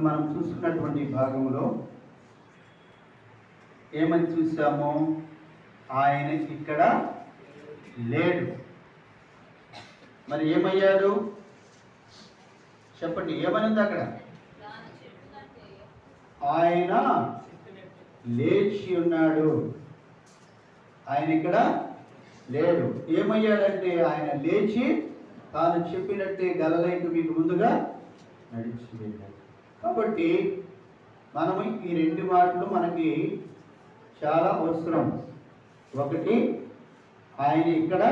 మనం చూసుకున్నటువంటి భాగంలో ఏమని చూసాము? ఆయన ఇక్కడ లేడు. మరి ఏమయ్యాడు చెప్పండి, ఏమనింది అక్కడ? ఆయన లేచి ఉన్నాడు. ఆయన ఇక్కడ లేడు. ఏమయ్యాడంటే ఆయన లేచి తాను చెప్పినట్టే గలలైకి మీకు ముందుగా నడిచి వెళ్ళాడు. కాబట్టి మనము ఈ రెండు మాటలు మనకి చాలా అవసరం. ఒకటి, ఆయన ఇక్కడ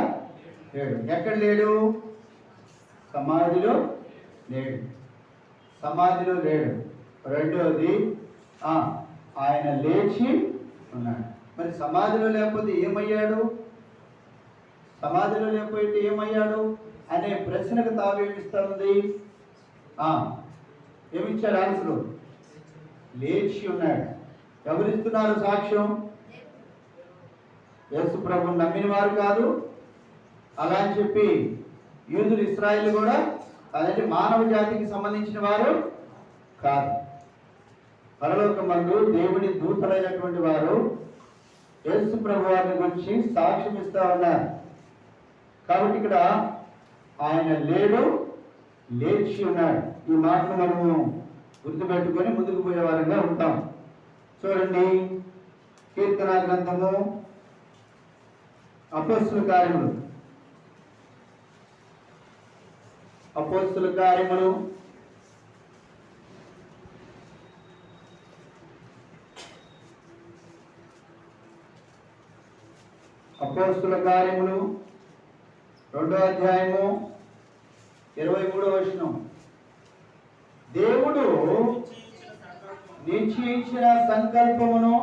లేడు. ఎక్కడ లేడు? సమాధిలో లేడు. సమాధిలో లేడు. రెండవది, ఆయన లేచి ఉన్నాడు. మరి సమాధిలో లేకపోతే ఏమయ్యాడు? సమాధిలో లేకపోతే ఏమయ్యాడు అనే ప్రశ్నకు తావేమిస్తా ఉంది? ఏమిచ్చాడు ఆన్సరు? లేచి ఉన్నాడు. ఎవరిస్తున్నారు సాక్ష్యం? యేసు ప్రభువు నమ్మిన వారు కాదు, అలా అని చెప్పి యూదులు ఇశ్రాయేలు కూడా అదంటే మానవ జాతికి సంబంధించిన వారు కాదు. పరలోకమందు దేవుని దూతలైనటువంటి వారు యేసు ప్రభు వారిని గురించి సాక్ష్యం ఇస్తా ఉన్నారు. కాబట్టి ఇక్కడ ఆయన లేడు, లేచి ఉన్నాడు. ఈ మాటను మనము గుర్తుపెట్టుకొని ముందుకు పోయే వారంగా ఉంటాం. చూడండి, కీర్తన గ్రంథము అపోస్తుల కార్యములు 2వ అధ్యాయము 23వ వచనం. దేవుడు నిశ్చయించిన సంకల్పమును,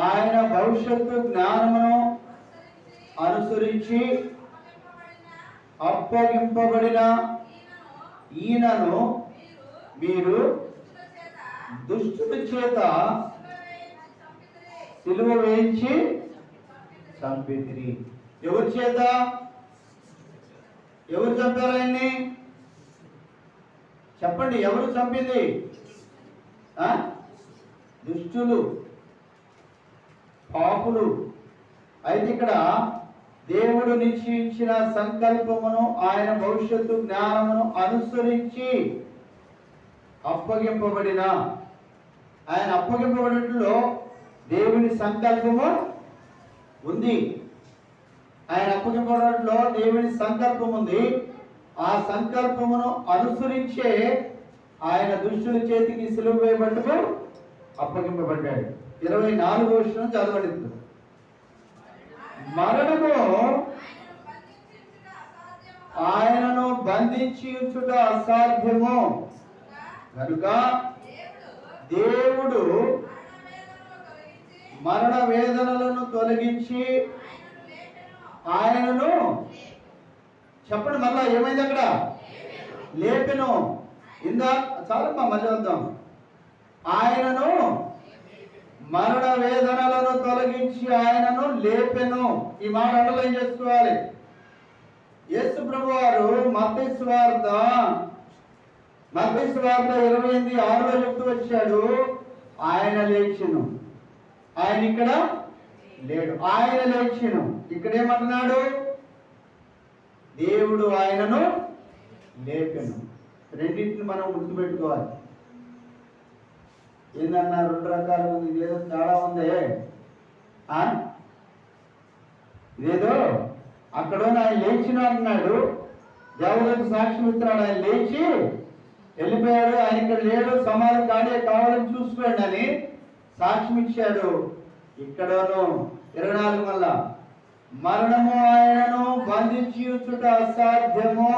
ఆయన భవిష్యత్తు జ్ఞానమును అనుసరించి అప్పగింపబడిన ఈయనను మీరు దుష్టుడి చేత సిలువ వేయించి చంపితిరి. ఎవరి చేత? ఎవరు చంపారు ఆయన్ని? చెప్పండి, ఎవరు చంపింది? దుష్టులు, పాపులు. అయితే ఇక్కడ దేవుడు నిశ్చయించిన సంకల్పమును, ఆయన భవిష్యత్తు జ్ఞానమును అనుసరించి అప్పగింపబడిన, ఆయన అప్పగింపబడినట్లో దేవుని సంకల్పము ఉంది. ఆయన అప్పగింపబడినట్లో దేవుని సంకల్పం ఉంది. ఆ సంకల్పమును అనుసరించే ఆయన దుష్టుల చేతికి సిలువ వేయబట్టుకు అప్పగింపబడ్డాడు. 24వ వచనం చదవబడింది. మరణము ఆయనను బంధించి ఉంచుట అసాధ్యము కనుక దేవుడు మరణ వేదనలను తొలగించి ఆయనను, చెప్పండి మళ్ళా, ఏమైంది అక్కడ? లేపెను. చాలమ్మా, మళ్ళీ వద్దాం. ఆయనను మరణ వేదనలను తొలగించి ఆయనను లేపెను. ఈ మాట అండర్లైన్ చేసుకోవాలి. యేసు ప్రభు వారు మత్తయి సువార్త 28:6లో చెప్తూ వచ్చాడు, ఆయన లేచెను. ఆయన ఇక్కడ లేడు, ఆయన లేచెను. ఇక్కడ ఏమంటున్నాడు? దేవుడు ఆయనను లేపెను. రెండింటిని మనం గుర్తుపెట్టుకోవాలి. ఏందన్నా 2 రకాలు ఉంది, ఇదేదో చాలా ఉంది. ఇదేదో అక్కడ ఆయన లేచిన అంటున్నాడు, దేవుడికి సాక్ష్యం ఇస్తున్నాడు. ఆయన లేచి వెళ్ళిపోయాడు, ఆయన ఇక్కడ లేడు, సమాధి కావాలని చూసుకోండి అని సాక్ష్యం ఇచ్చాడు. ఇక్కడను 24 మళ్ళా, మరణము ఆయనను బంధించి ఉంచుట అసాధ్యము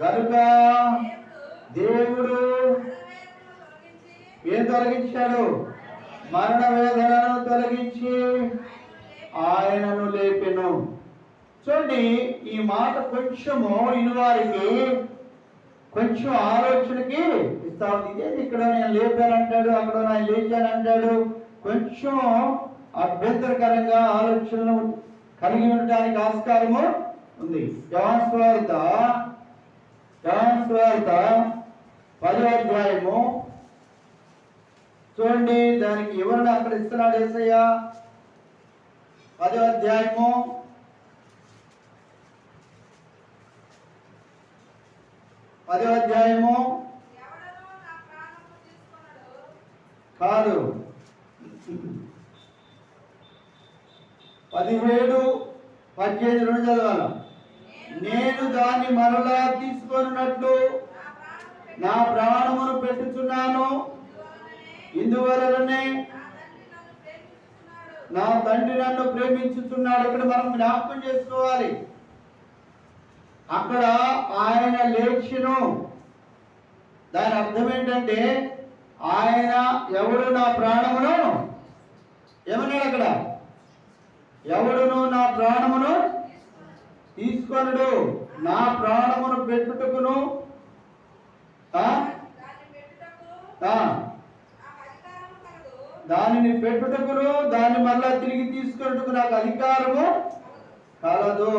గనుక దేవుడు ఏం తొలగించాడు? మరణ వేదనను తొలగించి ఆయనను లేపెను. చూడండి, ఈ మాట కొంచెము ఇనువారికి కొంచెం ఆలోచనకి ఇస్తా ఉంది. ఇదేంటి ఇక్కడ నేను లేపానంటాడు, అక్కడ నేను లేచానంటాడు. కొంచెం అభ్యంతరకరంగా ఆలోచనలు కలిగి ఉండడానికి ఆస్కారము ఉంది. యోహాను సువార్త 10వ అధ్యాయము చూడండి, దానికి వివరణ అక్కడ ఇస్తున్నాడు యేసయ్య. 10వ అధ్యాయము కాదు 17, 18 రెండు చదవాలి. నేను దాన్ని మరలా తీసుకొనున్నట్లు నా ప్రాణమును పెట్టుచున్నాను, ఇందువలనే నా తండ్రి నన్ను ప్రేమించుచున్నాడు. ఇక్కడ మనం జ్ఞాపకం చేసుకోవాలి, అక్కడ ఆయన లేచును. దాని అర్థం ఏంటంటే ఆయన ఎవడు నా ప్రాణమును ఏమన్నాడు అక్కడ? ఎవడును నా ప్రాణమును తీసుకొనడు, నా ప్రాణమును పెట్టుటకును దానిని పెట్టుటకును దాన్ని మళ్ళా తిరిగి తీసుకొనుటకు నాకు అధికారము కలదు.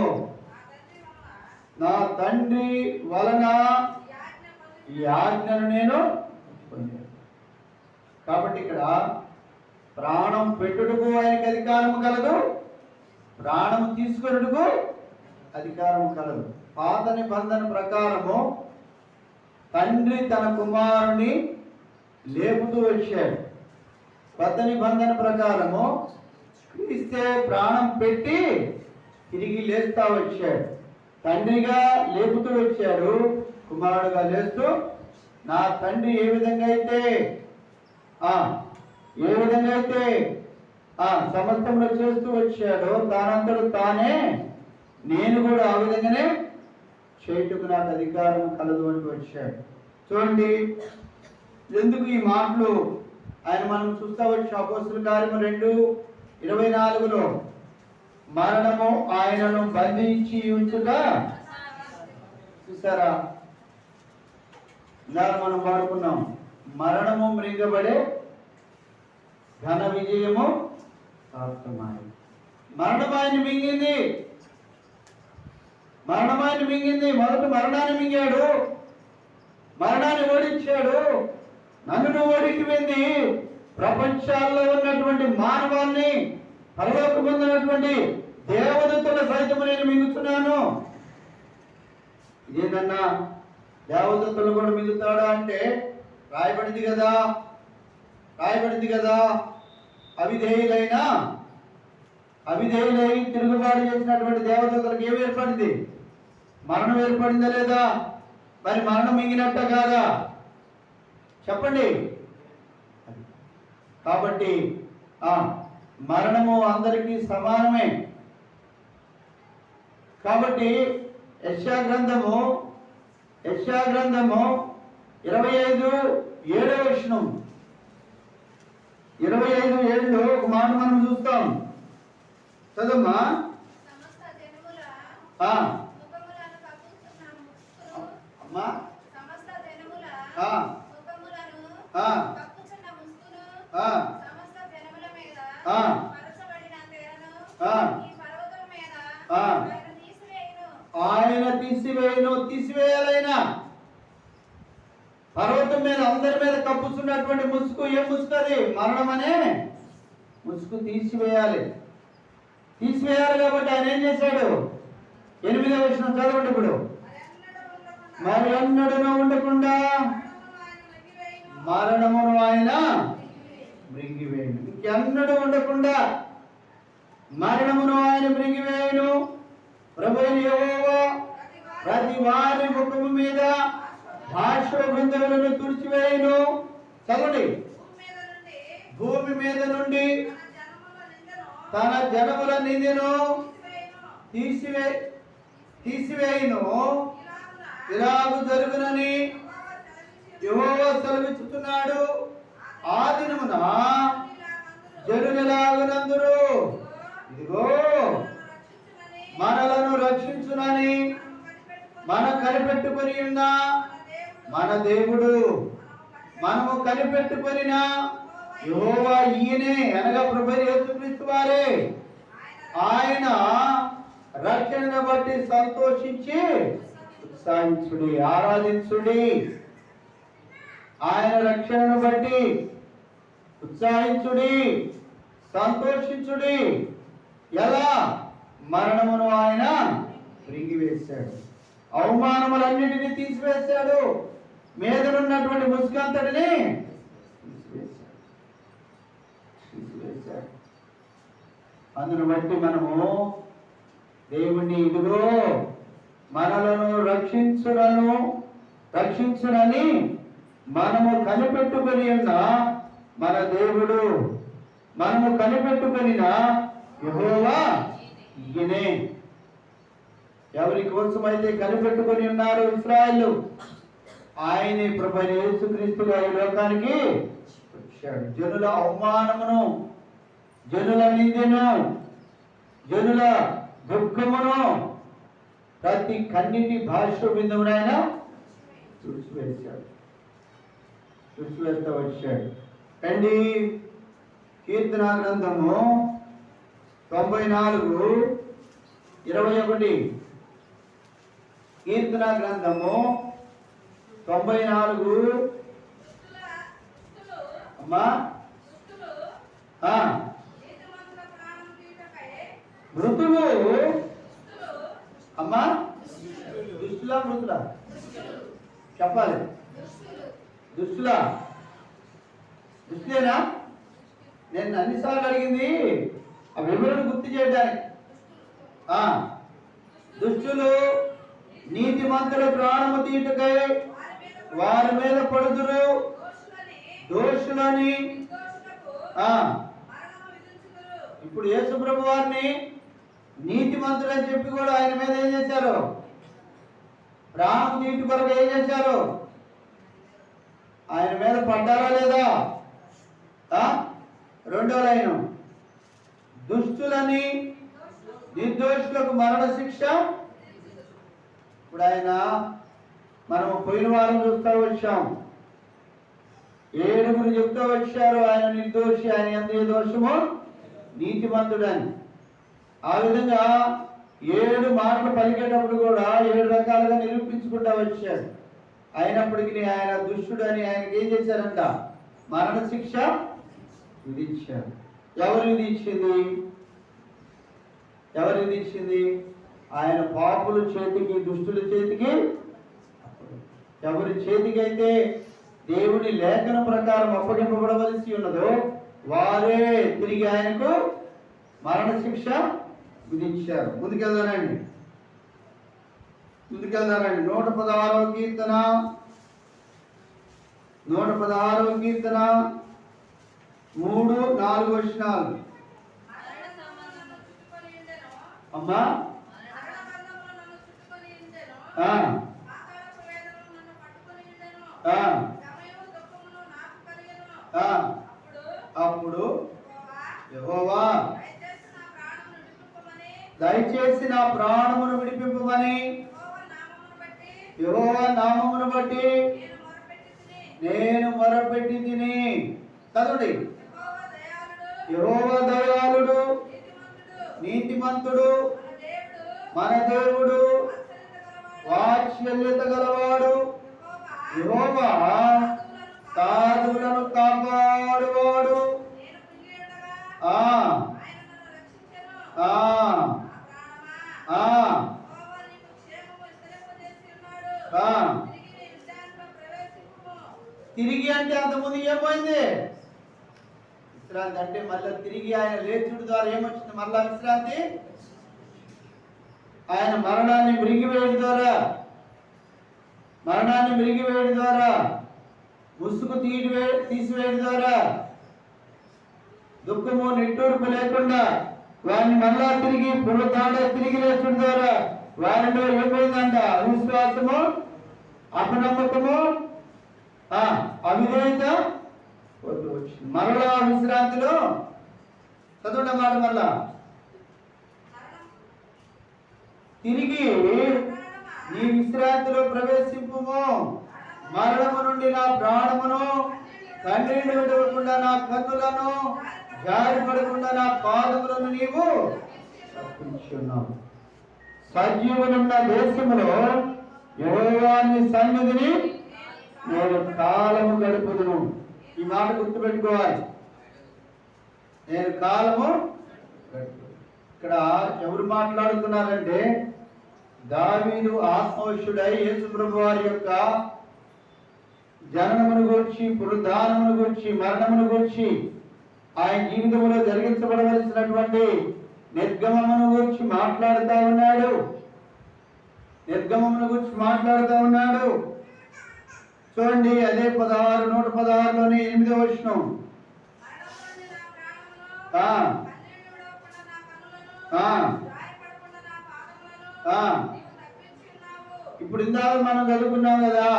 నా తండ్రి వలన ఈ ఆజ్ఞను నేను పొందాను. కాబట్టి ఇక్కడ ప్రాణం పెట్టుటకు ఆయనకి అధికారము కలదు, ప్రాణము తీసుకొనుటకు అధికారము కలదు. పాత నిబంధన ప్రకారము తండ్రి తన కుమారుని లేపుతూ వచ్చాడు. కొత్త నిబంధన ప్రకారము క్రీస్తే ప్రాణం పెట్టి తిరిగి లేస్తా వచ్చాడు. తండ్రిగా లేపుతూ వచ్చాడు, కుమారుడుగా లేస్తూ నా తండ్రి ఏ విధంగా అయితే సమస్తంలో చేస్తూ వచ్చాడో తానంతడు తానే నేను కూడా ఆ విధంగానే చేయుటకు నాకు అధికారం కలదు అంటూ వచ్చాడు. చూడండి ఎందుకు ఈ మాటలు ఆయన మనం చూస్తా వచ్చి అపోస్తలుల కార్యము 2:24 మరణము ఆయనను బంధించి ఉంచుగా చూసారా, ఇలా మనం పాడుకున్నాం, మరణము మృంగబడే ఘన విజయము ప్రాప్తమాయి. మరణం ఆయన మింగింది, మొదట మరణాన్ని మింగాడు, మరణాన్ని ఓడించాడు. నన్ను నువ్వు ఓడించిపోయింది, ప్రపంచాల్లో ఉన్నటువంటి మానవాన్ని పరలోక పొందినటువంటి దేవదూతల సైతం నేను మింగుతున్నాను. ఇదేదన్నా దేవదూతలు కూడా మిగుతాడా అంటే రాయబడింది కదా అవిధేయులై తిరుగుబాటు చేసినటువంటి దేవదూతలకు ఏమి ఏర్పడింది? మరణం ఏర్పడిందా లేదా? మరి మరణం మింగినట్ట కాదా? చెప్పండి. కాబట్టి మరణము అందరికీ సమానమే. కాబట్టి యెషయా గ్రంథము 25:7 25:7 ఒక మాట మనం చూస్తాం. చదమ్మా. అమ్మా ఆయన తీసివేయాలైనా పర్వతం మీద అందరి మీద కప్పుతున్నటువంటి ముసుగు ఏ ముసుగు? అది మరణం అనే ముసుగు తీసివేయాలి కాబట్టి ఆయన ఏం చేశాడు? 8వ వచనం చదవండి. ఇప్పుడు మరి ఎన్నడూ ఉండకుండా మరణమును ఆయన మృంగివేయును. ఇంకెన్నడూ ఉండకుండా మరణమును ఆయన మృంగివేయును. ప్రభువైన యెహోవా ప్రతి వారి ముఖము మీద భాష బిందువులను తుడిచివేయును. చదవండి. భూమి మీద నుండి తన జనముల నిందను తీసివేయును. ఇలాగు జరుగునని యెహోవా సెలవిస్తున్నాడు. ఆ దినమున జనులెలాగునందురు, ఇదిగో మనలను రక్షించునని మనం కనిపెట్టుకొని ఉన్న మన దేవుడు, మనము కనిపెట్టుకొనిన యెహోవా ఈయనే, అనగా ప్రభువైన యేసుక్రీస్తు వారే. ఆయన రక్షణను బట్టి సంతోషించి ఉత్సాహించుడి, ఆరాధించుడి. ఆయన రక్షణను బట్టి ఉత్సాహించుడి, సంతోషించుడి. ఎలా? మరణమును ఆయన మృంగివేశాడు, అవమానములన్నిటినీ తీసివేశాడు, మీదనున్నటువంటి ముసుగంతటిని తీసివేశాడు. అందును బట్టి మనము దేవుణ్ణి ఇదిగో మనలను రక్షించునని మనము కనిపెట్టుకొని ఉన్న మన దేవుడు, మనము కనిపెట్టుకొనిన యెహోవా ఈయనే. ఎవరి కోసమైతే కనిపెట్టుకొని ఉన్నారు ఇశ్రాయేలు, ఆయనే ప్రభువైన యేసుక్రీస్తుగా ఈ లోకానికి వచ్చాడు. జనుల అవమానమును, జనుల నిందను, జనుల దుఃఖమును, ప్రతి కన్నిటి భాష బిందువునైన తుడిచివేస్తా వచ్చాడు. రండి, కీర్తన గ్రంథము 94:21. కీర్తన గ్రంథము 94. అమ్మా మృతులు, అమ్మా దుష్టులా మృతులా చెప్పాలి? దుష్టులా? దుష్టులేనా? నేను అన్నిసార్లు అడిగింది ఆ వివరణ గుర్తు చేయడానికి. దుష్టులు నీతిమంతుల ప్రాణము తీయుటకై వారి మీద పడుదురు, దోషులని. ఇప్పుడు యేసు ప్రభు వారిని నీతిమంతులు అని చెప్పి కూడా ఆయన మీద ఏం చేశారు? ప్రాణం తీటు కొరకు ఏం చేశారు? ఆయన మీద పడ్డారా లేదా? రెండో లైను, దుష్టులని నిర్దోషులకు మరణ శిక్ష. ఇప్పుడు ఆయన మనం పోయిన వారం చూస్తూ వచ్చాం, 7 చెప్తూ వచ్చారు ఆయన నిర్దోషి, ఆయన ఎంత దోషము నీతిమంతుడని. ఆ విధంగా 7 మాటలు పలికేటప్పుడు కూడా 7 రకాలుగా నిరూపించుకుంటూ వచ్చాడు. అయినప్పటికీ ఆయన దుష్టుడని ఆయనకి ఏం చేశారంట? మరణ శిక్ష విధించారు. ఎవరు విధించింది? ఆయన పాపుల చేతికి, దుష్టుల చేతికి. ఎవరి చేతికి అయితే దేవుని లేఖన ప్రకారం అప్పగింపబడవలసి ఉన్నదో వారే తిరిగి ఆయనకు మరణ శిక్ష విధించారు. ముందుకెళ్దానండి 116వ కీర్తన 3-4 వచనాలు. అమ్మా అప్పుడు యెహోవా దయచేసి నా ప్రాణమును విడిపింపమని, యెహోవా నామమును బట్టి నేను మొరపెట్టి తిని. చదవండి. యెహోవా దయాళుడు, నీతిమంతుడు, మన దేవుడు, వాత్సల్యత గలవాడు. యెహోవా సాధువులను కాపాడువాడు. తిరిగి అంటే అంతకుముందు ఏమైంది? విశ్రాంతి అంటే మళ్ళీ తిరిగి ఆయన లేచుడు ద్వారా ఏమొచ్చింది? మళ్ళా విశ్రాంతి. ఆయన మరణాన్ని మృంగివేయడం ద్వారా, ముసుగు తీసివేయడం ద్వారా, దుఃఖము నిట్టూర్పు లేకుండా వారిని మళ్ళా తిరిగి తిరిగి లేచడం ద్వారా వారిలో ఏమైందంట? అవిశ్వాసము, అపనమ్మకము, అవిధేయత వచ్చింది. మరలా విశ్రాంతిలో చదవడం మాట మళ్ళా తిరిగి నీ విశ్రాంతిలో ప్రవేశింపుము. మరణము నుండి నా ప్రాణమును, కన్నీళ్లు విడవకుండా నా కన్నులను, జారిపడకుండా నా పాదములను నీవు తప్పించున్నావు. సజీవులున్న దేశములో యెహోవా నీ సన్నిధిని నేను కాలము గడుపుదును. ఈ మాట గుర్తుపెట్టుకోవాలి. నేను కాలము గడుపు. ఇక్కడ ఎవరు మాట్లాడుతున్నారంటే దావీదు ఆత్మవశుడై యేసు ప్రభు వారి యొక్క జననమును గురించి, పునరుద్ధానమును గురించి, మరణమును గురించి, ఆయన జీవితంలో జరిగించబడవలసినటువంటి నిర్గమమును గురించి మాట్లాడుతూ ఉన్నాడు. నిర్గమమును గురించి మాట్లాడుతూ ఉన్నాడు. చూడండి, అదే 116లోని 8వ వచనం. ఇప్పుడు ఇందాక మనం చదువుకున్నాం కదా,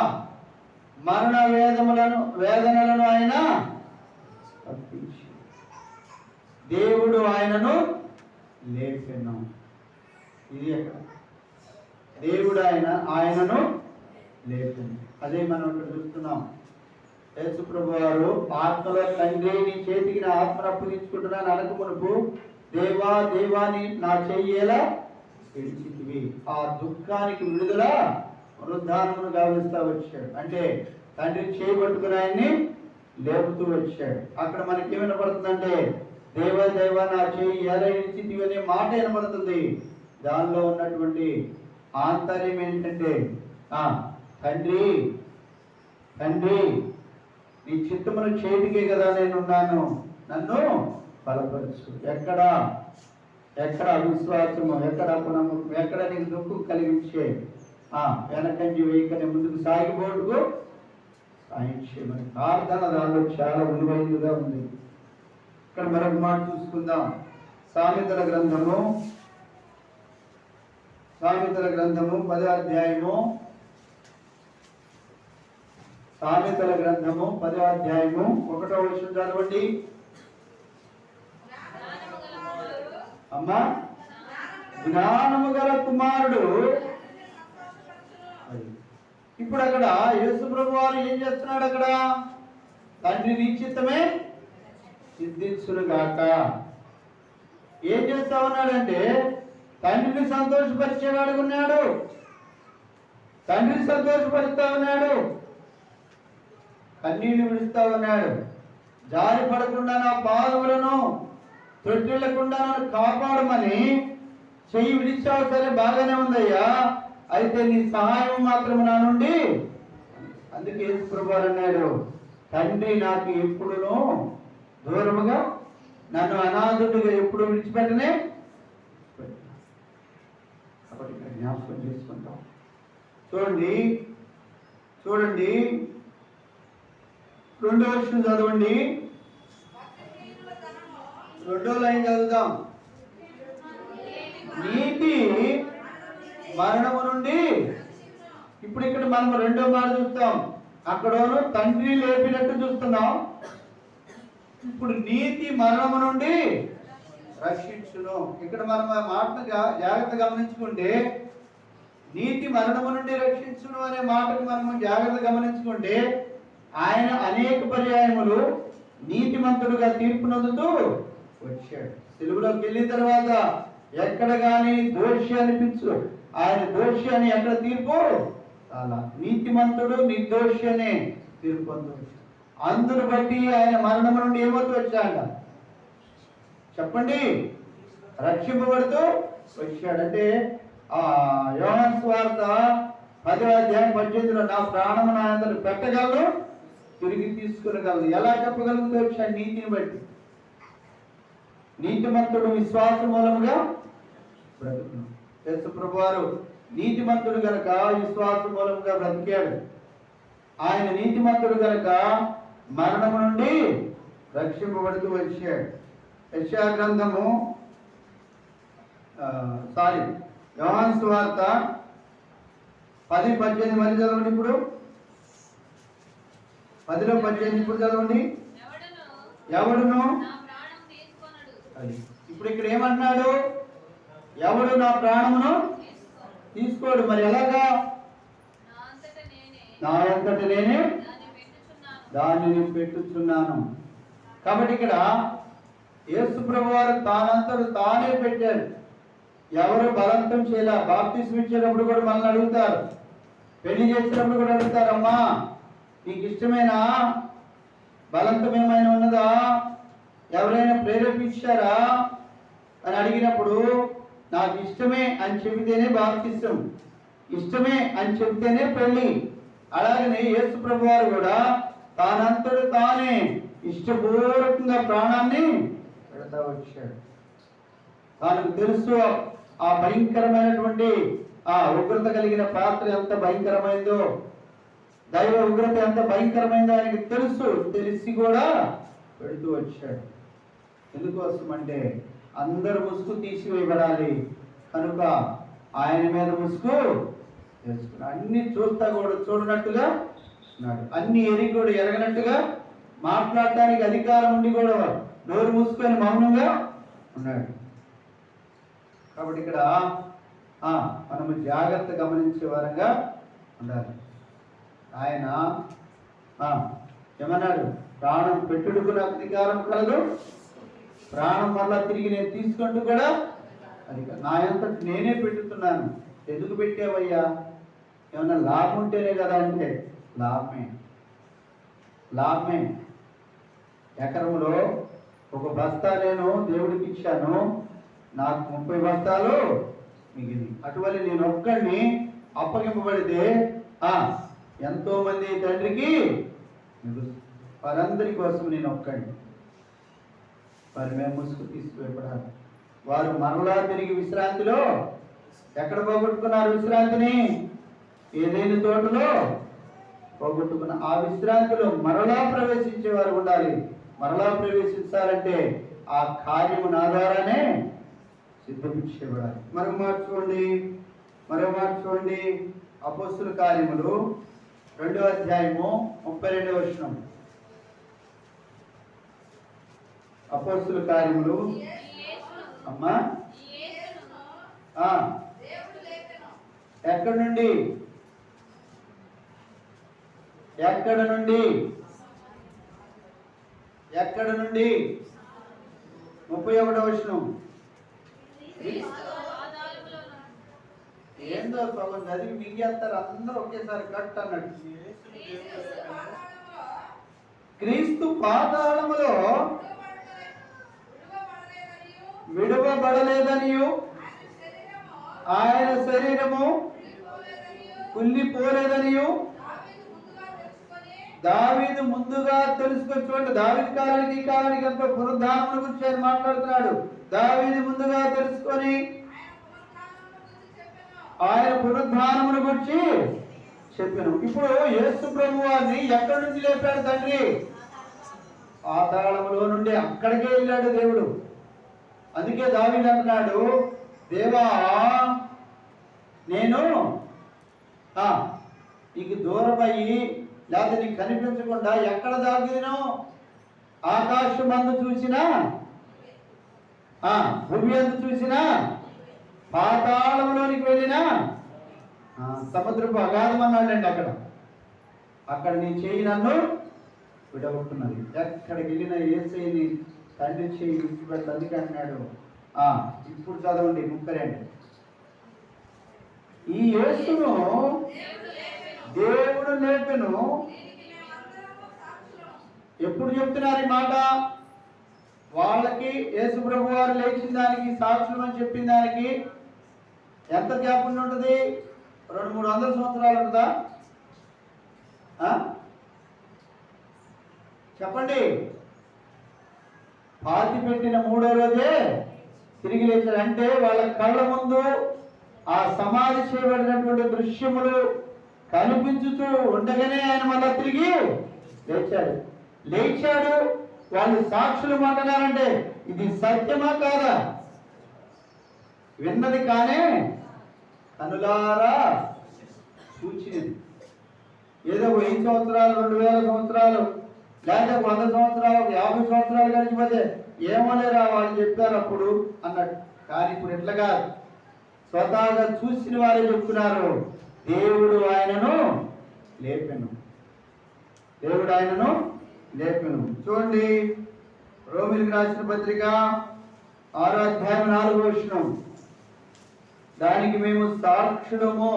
మరణ వేదనలను ఆయన తప్పించి దేవుడు ఆయనను లేపెను. ఇది ఎక్కడ? దేవుడు ఆయనను లేపెను. అదే మనం ఇక్కడ చూస్తున్నాం. యేసు ప్రభు వారు ఆత్మలో తండ్రి నీ చేతికి నా ఆత్మను అప్పగించుకుంటున్నాను అనక మునుపు దేవా దేవాని నా చెయ్యేలా విడిచితివి. ఆ దుఃఖానికి విడుదల పునరుద్ధానమును గావిస్తూ వచ్చాడు. అంటే తండ్రి చేయబట్టుకుని ఆయన్ని లేపుతూ వచ్చాడు. అక్కడ మనకి ఏం వినపడుతుందంటే దేవ దేవ నా చేయి ఎలా విడిచితివి అనే మాట వినపడుతుంది. దానిలో ఉన్నటువంటి ఆంతర్యం ఏంటంటే తండ్రి తండ్రి నీ చిత్తమును చేతికే కదా నేనున్నాను, నన్ను బలపరచు. ఎక్కడ అవిశ్వాసము, ఎక్కడ నమ్మకం, ఎక్కడ నీకు దుఃఖం కలిగించే వెనకంజి వేయకనే ముందుకు సాగిపోటుకు సాయించేయమని ప్రార్థన దానిలో చాలా విలువైనదిగా ఉంది. ఇక్కడ మరొక మాట చూసుకుందాం. సామెతల గ్రంథము 10వ అధ్యాయము. సామెతల గ్రంథము 10వ అధ్యాయము 1వ వచనం చదవండి అమ్మా. జ్ఞానము గల కుమారుడు. ఇప్పుడు అక్కడ యేసు ప్రభు వారు ఏం చేస్తున్నాడు? అక్కడ తండ్రి నీ చిత్తమే సిద్ధించునుగాక. ఏం చేస్తా ఉన్నాడంటే తండ్రిని సంతోషపరిచేవాడు ఉన్నాడు. తండ్రిని సంతోషపరుస్తా ఉన్నాడు. కన్నీళ్లు విడుస్తా ఉన్నాడు. జారి పడకుండా నా పాదములను తొట్టిల్లకుండా నన్ను కాపాడమని చెయ్యి విడిచావు. సరే, బాగానే ఉందయ్యా, అయితే నీ సహాయం మాత్రం నా నుండి. అందుకే యేసు ప్రభువారు అన్నాడు, తండ్రి నాకు ఎప్పుడునూ దూరముగా, నన్ను అనాథుడిగా ఎప్పుడు విడిచిపెట్టనే. కాబట్టి ఇక్కడ జ్ఞాపకం చేసుకుంటాం. చూడండి 2వ వచనం చదవండి. 2వ లైన్ చదువుదాం. నీతి మరణము నుండి. ఇప్పుడు ఇక్కడ మనం 2వ మాట చూస్తాం. అక్కడను తండ్రి లేపినట్టు చూస్తున్నాం. ఇప్పుడు నీతి మరణము నుండి రక్షించును. ఇక్కడ మనం ఆ మాటను జాగ్రత్త గమనించుకుంటే, నీతి మరణము నుండి రక్షించును అనే మాటను మనము జాగ్రత్త గమనించుకుంటే, ఆయన అనేక పర్యాయములు నీతిమంతుడుగా తీర్పు నందుతూ వచ్చాడు. సిలువలోకి వెళ్ళిన తర్వాత ఎక్కడ కానీ దోషి అనిపించు, ఆయన దోషి అని ఎక్కడ తీర్పు అలా నీతిమంతుడు నిర్దోషి అనే తీర్పు పొందవచ్చు. అందును బట్టి ఆయన మరణం నుండి ఏమవుతూ వచ్చాడ చెప్పండి? రక్షింపబడుతూ వచ్చాడంటే యోహాను సువార్త 10వ అధ్యాయం 18లో నా ప్రాణము నా యందు పెట్టగలను, తిరిగి తీసుకునగలదు. ఎలా చెప్పగలుగుతూ వచ్చాడు? నీతిని బట్టి. నీతిమంతుడు విశ్వాస మూలముగా బ్రతుకును. యేసు ప్రభువారు నీతిమంతుడు గనక విశ్వాస మూలముగా బ్రతికాడు. ఆయన నీతిమంతుడు గనక మరణము నుండి రక్షింపబడుతూ వచ్చాడు. యెషయా గ్రంథము యోహాను సువార్త 10:18 మళ్ళీ చదవండి. ఇప్పుడు 10:18 ఇప్పుడు చదవండి. ఎవడును ఇప్పుడు ఇక్కడ ఏమన్నాడు? ఎవడు నా ప్రాణమును తీసుకోడు. మరి ఎలాగా? నా అంతట నేనే దానిని పెట్టుచున్నాను. కాబట్టి ఇక్కడ యేసు ప్రభువారు తానంతట తానే పెట్టాడు. ఎవరు బలవంతం చేయాల. బాప్తిస్మం ఇచ్చేటప్పుడు కూడా మనల్ని అడుగుతారు, పెళ్లి చేసేటప్పుడు కూడా అడుగుతారు, అమ్మా నీకు ఇష్టమైన బలంతం ఏమైనా ఉన్నదా, ఎవరైనా ప్రేరేపించారా అని అడిగినప్పుడు నాకు ఇష్టమే అని చెబితేనే బాప్తిసం, ఇష్టమే అని చెబితేనే పెళ్లి. అలాగనే యేసు ప్రభు వారు కూడా తానంతడు తానే ఇష్టపూర్వకంగా ప్రాణాన్ని పెడతా వచ్చాడు. తనకు తెలుసు ఆ భయంకరమైనటువంటి ఆ ఉగ్రత కలిగిన పాత్ర ఎంత భయంకరమైందో, దైవ ఉగ్రత ఎంత భయంకరమైందో ఆయనకి తెలుసు. తెలిసి కూడా పెడుతూ వచ్చాడు. ఎందుకోసం అంటే అందరు ముసుగు తీసివేయబడాలి కనుక ఆయన మీద ముసుగు తెలుసుకున్నాడు. అన్ని చూస్తా కూడా చూడనట్టుగా ఉన్నాడు, అన్ని ఎరిగి కూడా ఎరగనట్టుగా, మాట్లాడటానికి అధికారం ఉండి కూడా నోరు మూసుకొని మౌనంగా ఉన్నాడు. కాబట్టి ఇక్కడ మనము జాగ్రత్త గమనించే వారంగా ఉండాలి. ఆయన ఏమన్నాడు, ప్రాణం పెట్టుడుకు నాకు అధికారం కలదు, ప్రాణం వల్ల తిరిగి నేను తీసుకుంటూ కూడా అది నా అంతటి నేనే పెట్టుతున్నాను. ఎందుకు పెట్టావయ్యా, ఏమన్నా లాభం ఉంటేనే కదా అంటే లాభమే. ఎకరంలో ఒక బస్తా నేను దేవుడికి ఇచ్చాను, నాకు 30 బస్తాలు మిగిలి. అటువంటి నేను ఒక్కడిని అప్పగింపబడితే ఎంతో మంది తండ్రికి వారందరి కోసం నేను ఒక్కడిని. వారి మేము ముసుగు తీసుకువెళ్ళాలి. వారు మరలా తిరిగి విశ్రాంతిలో ఎక్కడ పోగొట్టుకున్నారు విశ్రాంతిని? ఏదైనా తోటలో పోగొట్టుకున్న ఆ విశ్రాంతిలో మరలా ప్రవేశించేవారు ఉండాలి. మరలా ప్రవేశించాలంటే ఆ కార్యము ఆధారానే సిద్ధపించబడాలి. మరో మాట చూడండి అపోస్తుల కార్యములు 2వ అధ్యాయము 32వ వచనం. అపోస్తుల కార్యములు అమ్మా ఎక్కడి నుండి 31వ వచనం. ఏందో సగం చదివి మింగేస్తారు అందరూ ఒకేసారి కట్ అన్నట్టు. క్రీస్తు పాతాళములో విడువబడలేదనియు ఆయన శరీరము కుళ్ళిపోలేదనియు దావీదు ముందుగా తెలుసుకొని. చూడండి, దావీదు కాలానికి ఈ కాలానికి ఎంతో పునరుద్ధానముల గురించి ఆయన మాట్లాడుతున్నాడు. దావీదు ముందుగా తెలుసుకొని ఆయన పునరుద్ధానముల గురించి చెప్పాను. ఇప్పుడు యేసు ప్రభు వారిని ఎక్కడి నుంచి లేపాడు తండ్రి? పాతాళములో నుండి అక్కడికే వెళ్ళాడు దేవుడు. అందుకే దావీదు అంటున్నాడు, దేవా నేను నీకు దూరమయ్యి లేకపోతే నీకు కనిపించకుండా ఎక్కడ దాగినో, ఆకాశం అందు చూసినా, భూమి అందు చూసినా, పాతాళంలోనికి వెళ్ళినా, సముద్రపు అగాధం అన్నాడండి. అక్కడ నీ చేయి నన్ను విడగొట్టున్నది. ఎక్కడికి వెళ్ళినా యేసయ్యని తండ్రి చేయి విడిచిపెట్టు. అందుకే అన్నాడు. ఇప్పుడు చదవండి 32. ఈ యేసును దేవుడు లేపెను. ఎప్పుడు చెప్తున్నారు ఈ మాట? వాళ్ళకి యేసు ప్రభు వారు లేచిన దానికి సాక్షులు అని చెప్పిన దానికి ఎంత గ్యాప్ ఉంటుంది? 200-300 సంవత్సరాలు ఉంటుందా? చెప్పండి. పాతి పెట్టిన 3వ రోజే తిరిగి లేచాడు. అంటే వాళ్ళ కళ్ళ ముందు ఆ సమాధి చేయబడినటువంటి దృశ్యములు కనిపించుతూ ఉండగానే ఆయన మళ్ళా తిరిగి లేచాడు. వాళ్ళు సాక్షులు అంటున్నారంటే ఇది సత్యమా కాదా? విన్నది కానే కనులారా చూచినది. ఏదో 1000 సంవత్సరాలు, 2000 సంవత్సరాలు, లేదా 100 సంవత్సరాలు, 50 సంవత్సరాలు గడిచిపోతే ఏమోలేరా వాళ్ళు చెప్పారు అప్పుడు అన్నట్టు. కానీ ఇప్పుడు ఎట్లా కాదు, స్వతహాగా చూసిన వారే చెప్తున్నారు. దేవుడు ఆయనను లేపెను. చూడండి, రోమిలికి రాసిన పత్రిక 6వ అధ్యాయం 4వ వచనం. దానికి మేము సాక్షులము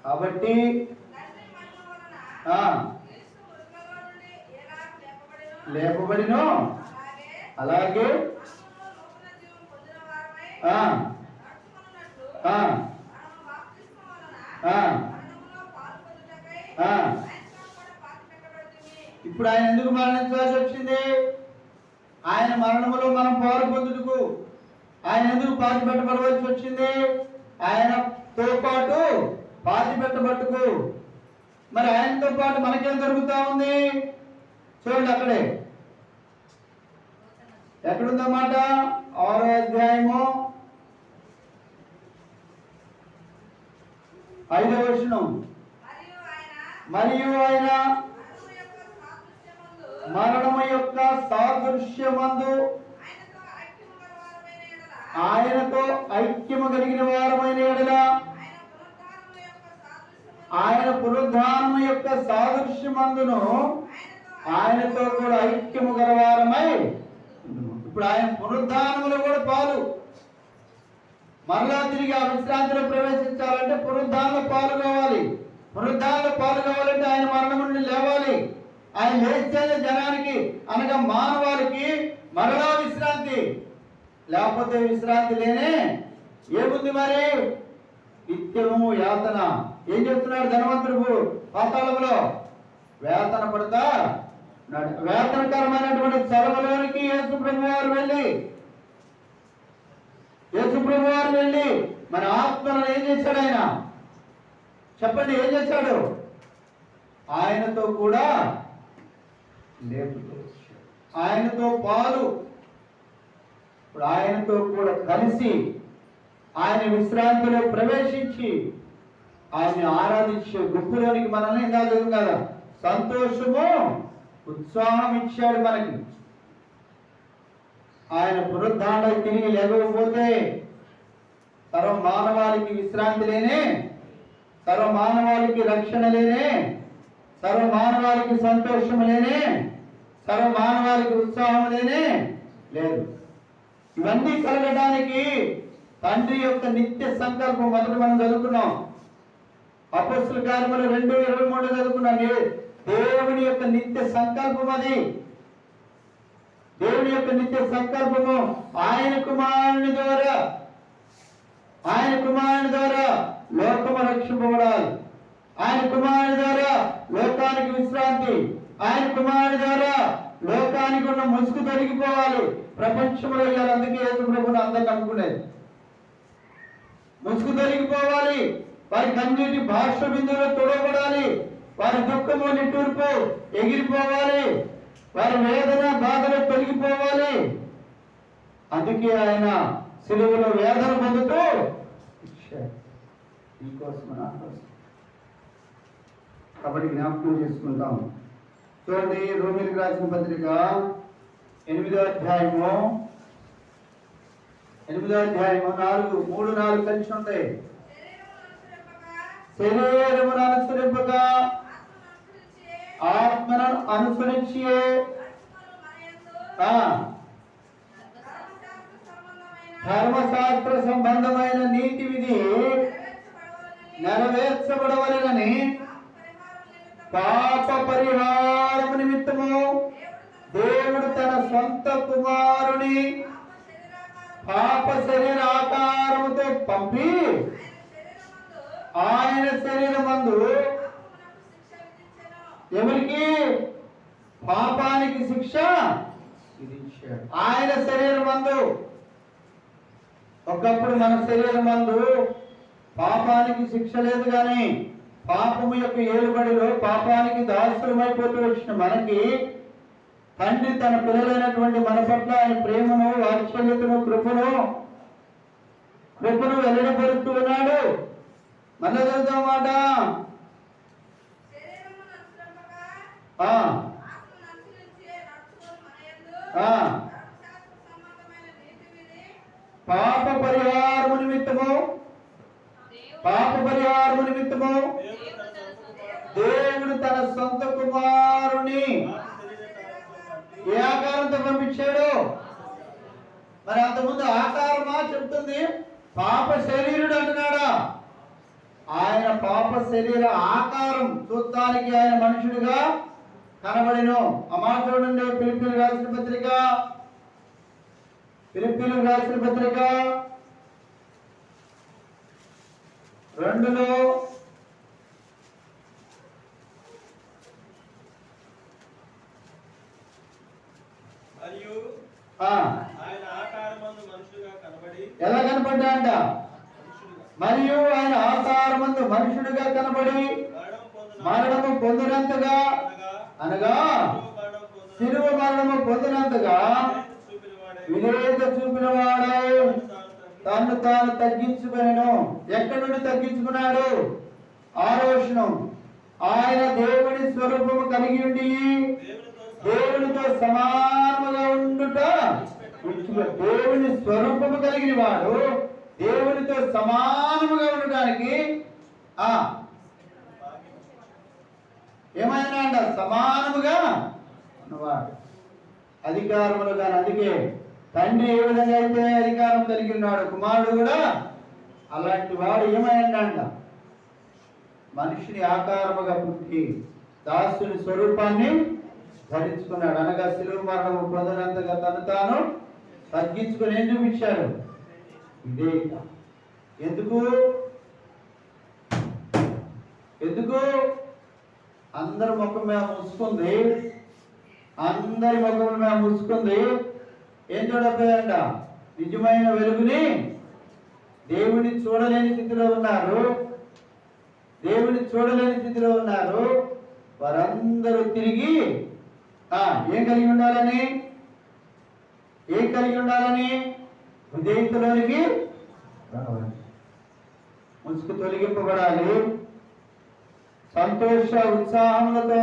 కాబట్టి లేపబడిను అలాగే ఇప్పుడు ఆయన ఎందుకు మరణించాల్సి వచ్చింది? ఆయన మరణములో మనం పాలు పొందుటకు ఆయన ఎందుకు పాతి పెట్టబడవలసి వచ్చింది? ఆయనతో పాటు పాతి పెట్టబట్టుకు. మరి ఆయనతో పాటు మనకేం జరుగుతా ఉంది? చూడండి, అక్కడే ఎక్కడుందన్నమాట? 6వ అధ్యాయము 5వ వచనం. మరియు ఆయన మరణము యొక్క సాదృశ్యమందు ఆయనతో ఐక్యము కలిగిన వారమైన ఎడల ఆయన పునరుద్ధానము యొక్క సాదృశ్యమందును ఆయనతో కూడా ఐక్యము గలవారమై. ఇప్పుడు ఆయన పునరుద్ధానములో కూడా పాలు. మరలా తిరిగి ఆ విశ్రాంతిలో ప్రవేశించాలంటే పునరుద్ధానంలో పాలు కావాలి. పునరుద్ధానంలో పాలు కావాలంటే ఆయన మరణం నుండి లేవాలి. ఆయన లేస్తేనే జనానికి అనగా మానవాళికి మరలా విశ్రాంతి. లేకపోతే విశ్రాంతి లేనే ఏముంది? మరి నిత్యము యాతన. ఏం చెప్తున్నాడు ధనవంతుడు? పాతాళంలో వేతన పడతా వేతనకరమైనటువంటి స్థలములోనికి యేసుప్రభు వారు వెళ్ళి మన ఆత్మలను ఏం చేశాడు ఆయన? చెప్పండి, ఏం చేశాడు? ఆయనతో కూడా లేపుతూ ఆయనతో పాలు. ఇప్పుడు ఆయనతో కూడా కలిసి ఆయన విశ్రాంతిలో ప్రవేశించి ఆయన ఆరాధించే గుంపులోనికి మనల్ని ఇంకా లేదు కదా, సంతోషము ఉత్సాహం ఇచ్చాడు మనకి. ఆయన పునరుద్ధానం తిరిగి లేకపోతే సర్వ మానవాళికి విశ్రాంతి లేనే, సర్వ మానవాళికి రక్షణ లేనే, సర్వ మానవాళికి సంతోషం లేనే, సర్వ మానవాళికి ఉత్సాహం లేనే లేదు. ఇవన్నీ కలగడానికి తండ్రి యొక్క నిత్య సంకల్పం. మొదట మనం చదువుకున్నాం, అపొస్తలుల కార్యములు 2:23 చదువుకున్నాం. దేవుని యొక్క నిత్య సంకల్పం అది. దేవుని యొక్క నిత్య సంకల్పము ఆయన కుమారుని ద్వారా లోకము రక్షింపబడాలి. ఆయన కుమారుని ద్వారా లోకానికి విశ్రాంతి. ఆయన కుమారుని ద్వారా లోకానికి ఉన్న ముసుగు తొలగిపోవాలి. ప్రపంచంలో ఇవాళ అందుకే యేసు ప్రభువుని అందరూ నమ్ముకునేది. ముసుగు తొలగిపోవాలి. వారి కన్నీటి భాష బిందులో తొడబడాలి. వారి దుఃఖము నిట్టూర్పు ఎగిరిపోవాలి. వారి వేదన బాధలు తొలగిపోవాలి. అందుకే ఆయన సిలువలో వేదన పొందుతూ కాబట్టి జ్ఞాపకం చేసుకుంటాం. చూడండి, రోమీయులకు రాసిన పత్రిక 8వ అధ్యాయము 3-4 కలిసి ఉంటాయి. శరీరమును అనుసరింపక ఆత్మను అనుసరించి ధర్మశాస్త్ర సంబంధమైన నీతి విధి నెరవేర్చబడవలెనని పాప పరిహారము నిమిత్తము దేవుడు తన సొంత కుమారుని పాప శరీర ఆకారముతో పంపి ఆయన శరీరమందు ఎవరికి? పాపానికి శిక్ష విధించాడు. ఆయన శరీరమందు. ఒకప్పుడు మన శరీరమందు పాపానికి శిక్ష లేదు, కానీ పాపము యొక్క ఏలుబడిలో పాపానికి దాసులమైపోతూ వచ్చిన మనకి తండ్రి తన పిల్లలైనటువంటి మన పట్ల ఆయన ప్రేమను, వాత్సల్యతను, కృపను వెల్లడిపరుస్తూ ఉన్నాడు. మళ్ళీ చదువుతామాట. పాప పరిహారము నిమిత్తము దేవుడు తన సొంత కుమారుని ఏ ఆకారంతో పంపించాడు? మరి అంతకుముందు ఆకారమా చెప్తుంది, పాప శరీరుడు అంటున్నాడా? ఆయన పాప శరీర ఆకారం చూడటానికి ఆయన మనుషుడిగా కనబడిను. ఆ మాట చూడండి, ఫిలిప్పీయులకు రాసిన పత్రిక 2లో ఎలా కనపడ్డాడంట? మరియు ఆయన ఆకారమందు మనుషుడిగా కనబడి మరణము పొందినంతగా, అనగా శిలువ మరణము పొందినంతగా విధేయత చూపిన వాడై తను తాను తగ్గించుకునేను. ఎక్కడి నుండి తగ్గించుకున్నాడు? ఆరోషణం. ఆయన దేవుని స్వరూపము కలిగి ఉండి దేవునితో సమానముగా ఉండుట. దేవుని స్వరూపము కలిగిన వాడు దేవునితో సమానముగా ఉండడానికి ఏమైనా అంట? సమానముగా ఉన్నవాడు, అధికారములు కానీ. అందుకే తండ్రి ఏ విధంగా అయితే అధికారం కలిగి ఉన్నాడు, కుమారుడు కూడా అలాంటి వాడు ఏమైందంట? మనిషిని ఆకారముగా పుట్టి దాసుని స్వరూపాన్ని ధరించుకున్నాడు. అనగా శిలువ మరణము పొందినంతగా తను తాను తగ్గించుకొని ఏం చూపించాడు? విధేయత. ఎందుకు? అందరి ముఖం మీద ముసుకుంది, అందరి ముఖం మీద ముసుకుంది. ఏం చూడకపోయారంట? నిజమైన వెలుగుని దేవుని చూడలేని స్థితిలో ఉన్నారు. వారందరూ తిరిగి ఏం కలిగి ఉండాలని? విధేయతలోనికి రావాలి. ముసుగు తొలగింపబడాలి. సంతోష ఉత్సాహములతో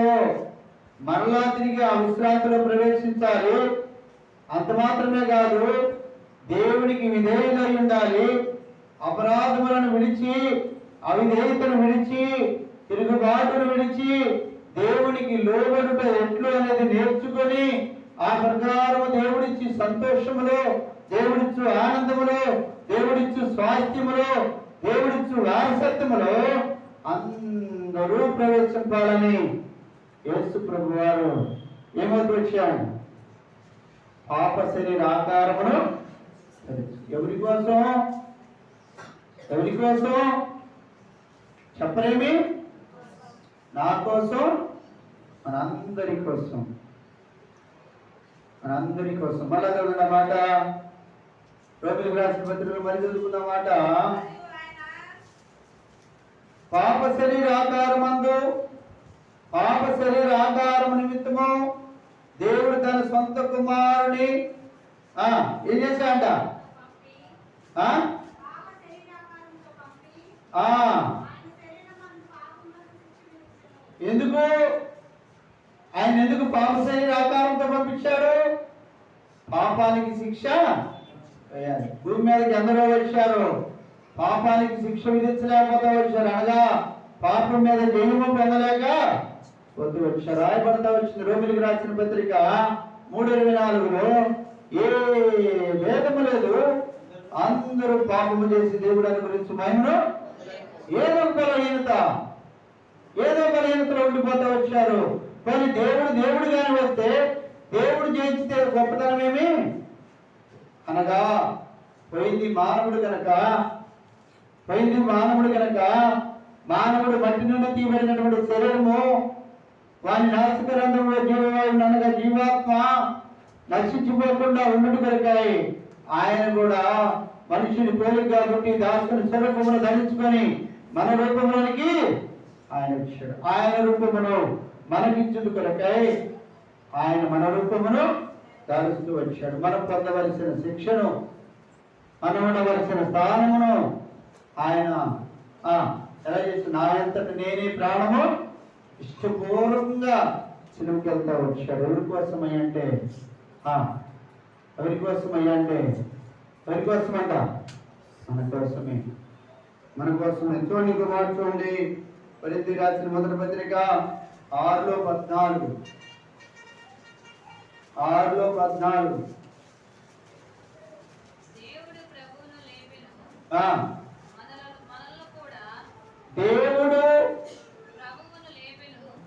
మరలా తిరిగి ఆ విశ్రాంతిలో ప్రవేశించాలి. అంత మాత్రమే కాదు, దేవునికి విధేయులై ఉండాలి. అపరాధములను విడిచి, అవిధేయతను విడిచి, తిరుగుబాటును విడిచి దేవునికి లోబడుట ఎట్లు అనేది నేర్చుకొని ఆ ప్రకారము దేవుడిచ్చి సంతోషములో, దేవుడిచ్చు ఆనందములో, దేవుడిచ్చు స్వాస్థ్యములో, దేవుడిచ్చు వారసత్వములో అందరూ ప్రవేశించాలని యేసు ప్రభు వారు ఏమవుతూ వచ్చాడు? పాప శరీర ఆకారమును. ఎవరి కోసం చెప్పలేమి? నా కోసం, మనందరి కోసం. మళ్ళా చదువుకున్న మాట, రోమిలకు రాసిన పత్రికలో మరి చదువుకున్న మాట, పాప శరీర ఆకారము నిమిత్తము దేవుడు తన సొంత కుమారుని ఏం చేశాడంట? ఎందుకు? ఆయన ఎందుకు పాప శరీర ఆకారంతో పంపించాడు? పాపానికి శిక్ష వేయాలి. భూమి మీదకి ఎందరో వచ్చారు, పాపానికి శిక్ష విధించలేకపోతే వచ్చారు. అనగా పాపం మీద జయము పొందలేక వద్దు వచ్చారు. రాయబడతా వచ్చింది రోమిలకు రాసిన పత్రిక 3:24లో, ఏ భేదము లేదు, అందరూ పాపము చేసి దేవుడు గురించి మహిమను ఏదో బలహీనతలో ఉండిపోతా వచ్చారు. కానీ దేవుడు గాని వస్తే దేవుడు చేయించితే గొప్పతనం ఏమి? అనగా పోయింది మానవుడు కనుక మానవుడు మట్టి నుండి తీయబడినటువంటి శరీరము, వాని నాసికరంధ్రంలో జీవవాయువు అనగా జీవాత్మ నశించిపోకుండా ఉండుట కొరకై ఆయన కూడా మనిషిని పోలికగా పుట్టి దాసుని స్వరూపమును ధరించుకొని మన రూపంలోనికి ఆయన వచ్చాడు. ఆయన రూపమును మనకిచ్చుట కొరకై ఆయన మన రూపమును ధరిస్తూ వచ్చాడు. మనం పొందవలసిన శిక్షను, మనం ఉండవలసిన స్థానమును ఆయన ఎలా చేసి నా అంతటి నేనే ప్రాణము ఇష్టపూర్వకంగా సిలువకి వెళ్తా వచ్చాడు. ఎవరి కోసమయ్యంటే మన కోసమే. చూడండి, ఇంకో మాట చూడండి, కొరింథీయులకు రాసిన మొదటి పత్రిక 6:14. దేవుడు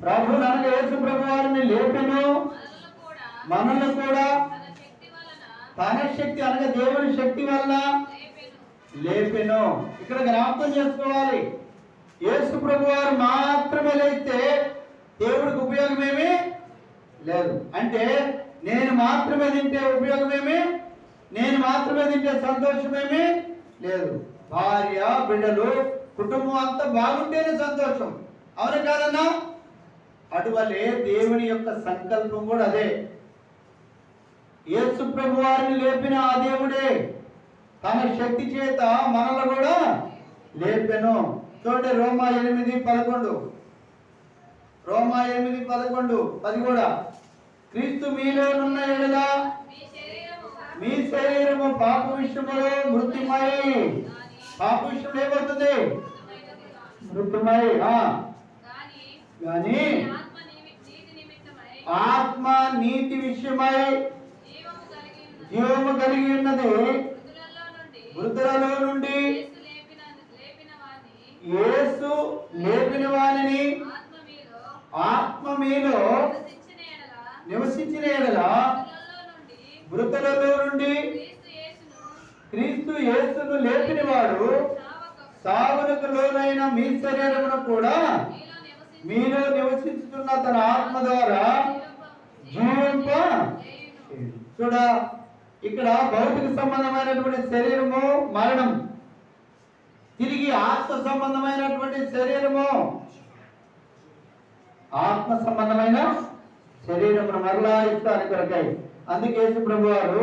ప్రభు అనగా యేసు ప్రభు వారిని లేపెను, మనల్ని కూడా తన శక్తి అనగా దేవుని శక్తి వల్ల లేపెను. ఇక్కడ జ్ఞాపకం చేసుకోవాలి, యేసు ప్రభు వారు మాత్రమే లేస్తే దేవుడికి ఉపయోగమేమి లేదు. అంటే నేను మాత్రమే తింటే ఉపయోగమేమి, నేను మాత్రమే తింటే సంతోషమేమి లేదు. భార్య, బిడ్డలు, కుటుంబం అంతా బాగుంటేనే సంతోషం, అవును కాదన్నా? అటువలే దేవుని యొక్క సంకల్పం కూడా అదే. యేసు ప్రభు వారిని లేపిన ఆ దేవుడే తన శక్తి చేత మనల్ని కూడా లేపెను. చూడండి రోమా 8:11, రోమా 8:11, 10 కూడా, క్రీస్తు మీలోనున్న ఎడల మీ శరీరము పాప విషయములో మృత్యుమై, పాప విషయంలో ఏమవుతుంది? మృత్యుమై. కానీ ఆత్మ నీతి విషయమై జీవము కలిగి ఉన్నది. మృతులలో నుండి యేసు లేపిన వానిని ఆత్మ మీలో నివసించిన ఎడల మృతులలో నుండి క్రీస్తు యేసును లేపిన వాడు సావునకు లోనైన మీ శరీరమును కూడా మీలో నివసించుతున్న తన ఆత్మ ద్వారా జీవింప. చూడ, ఇక్కడ భౌతిక సంబంధమైనటువంటి శరీరము మరణం, తిరిగి ఆత్మ సంబంధమైనటువంటి శరీరము, ఆత్మ సంబంధమైన శరీరమును మరలా ఇస్తారు కొరకై. అందుకే యేసు ప్రభు వారు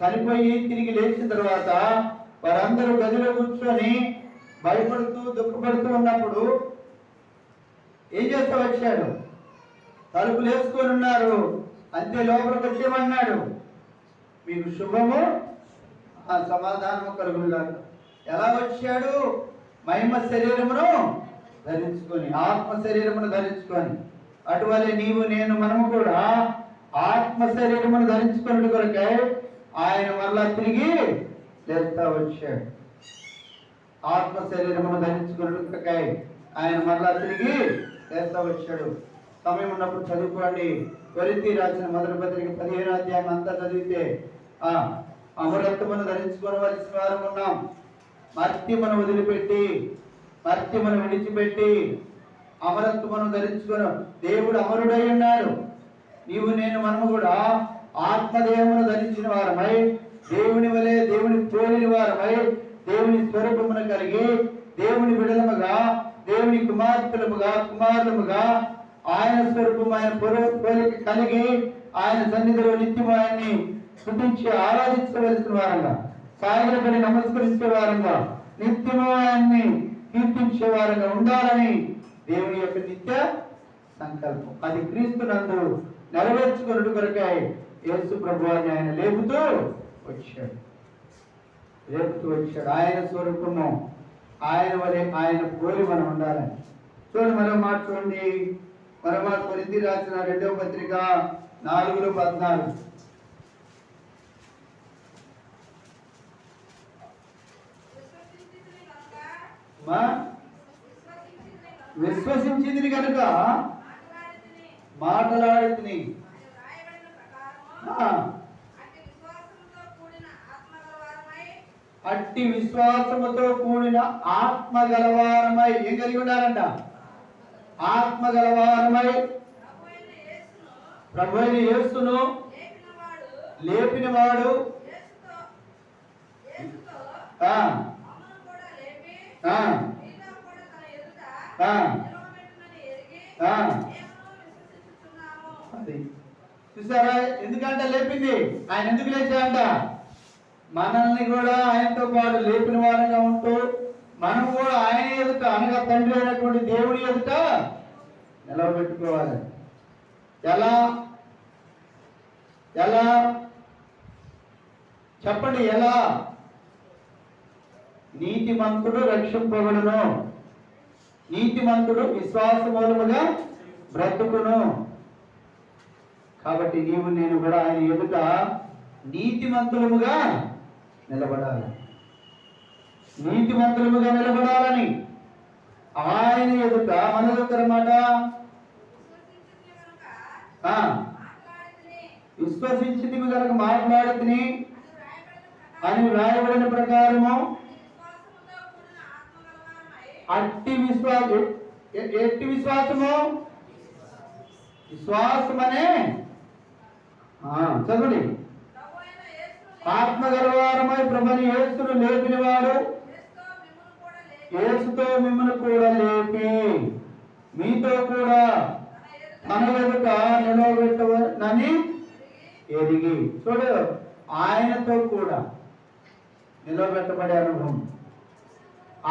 చనిపోయి తిరిగి లేచిన తర్వాత వారందరూ గదిలో కూర్చొని భయపడుతూ దుఃఖపడుతూ ఉన్నప్పుడు ఏం చేస్తూ వచ్చాడు? తలుపులు వేసుకొని ఉన్నారు. అంతే లోపలికి వచ్చేమన్నాడు, మీకు శుభము సమాధానము కలుగునుగాక. ఎలా వచ్చాడు? మహిమ శరీరమును ధరించుకొని, ఆత్మ శరీరమును ధరించుకొని. అటువలే నీవు నేను మనము కూడా ఆత్మ శరీరమును ధరించుకున్నట్టు కొరకై ఆయన మరలా తిరిగి లేస్తా వచ్చాడు. ఆత్మ శరీరమును ధరించుకున్నట్టు కొరకై ఆయన మరలా తిరిగి లేస్తా వచ్చాడు. సమయం ఉన్నప్పుడు చదువుకోండి. కొరింథీ రాసిన మొదటి పత్రిక 15వ అధ్యాయం అంతా చదివితే అమరత్వమును ధరించుకోవలసిన వారం ఉన్నాం. మర్త్యమును వదిలిపెట్టి, మర్త్యమును విడిచిపెట్టి అమరత్వమును ధరించుకుని దేవుడు అమరుడై ఉన్నాడు. నీవు నేను మనము కూడా ఆత్మదేహమును ధరించిన వారమై, దేవుని వలె దేవుని పోలిన వారమై, దేవుని స్వరూపమును కలిగి, దేవుని బిడలముగా, దేవుని కుమారులముగా ఆయన స్వరూపం, ఆయన పోలిక కలిగి ఆయన సన్నిధిలో నిత్యము ఆయన్ని స్తుతించి ఆరాధించవలసిన వారంగా, సాగిలపడి నమస్కరించే వారంగా, నిత్యము ఆయన్ని కీర్తించే వారంగా ఉండాలని దేవుని యొక్క నిత్య సంకల్పం. అది క్రీస్తు నందు నెరవేర్చుకున్నట్టు కొరకై యేసు ప్రభువారిని ఆయన లేపుతూ వచ్చాడు. ఆయన స్వరూపము, ఆయన వలె ఆయన పోలి మనం ఉండాలని. చూడండి, మరో మాట చూడండి. మరో మాట కొరింథీ రాసిన 2వ పత్రిక 4:14. విశ్వసించింది కనుక మాటలాడితిని. అట్టి విశ్వాసముతో కూడిన ఆత్మ గలవారమై. ఏం కలిగి ఉండాలంట? ఆత్మ గలవారమై ప్రభు అయిన యేసును లేపినవాడు చూసారా? ఎందుకంటే లేపింది ఆయన. ఎందుకు లేచాడంట? మనల్ని కూడా ఆయనతో పాటు లేపిన వారంగా ఉంటూ మనం కూడా ఆయన ఎదుట, అనగా తండ్రి అయినటువంటి దేవుడి ఎదుట నిలవబెట్టుకోవాలి. ఎలా ఎలా చెప్పండి? ఎలా? నీతిమంతుడు రక్షింపబడును, నీతిమంతుడు విశ్వాస మూలముగా బ్రతుకును. కాబట్టి నీవు నేను కూడా ఆయన ఎదుట నీతిమంతులముగా నిలబడాలి. నీతిమంతులముగా నిలబడాలని ఆయన ఎదుట మన దగ్గర మాట విశ్వసించింది కనుక మాట్లాడుతుని అని వ్రాయబడిన ప్రకారము ఎట్టి విశ్వాసము విశ్వాసమనే చదువుని ఆత్మ గలవారమై ప్రభుని యేసును లేపినవాడు యేసుతో మిమ్మల్ని కూడా లేపి మీతో కూడా తన ఎదుట నిలబెట్టవని ఎరిగి. చూడు, ఆయనతో కూడా నిలబెట్టబడే అనుభవం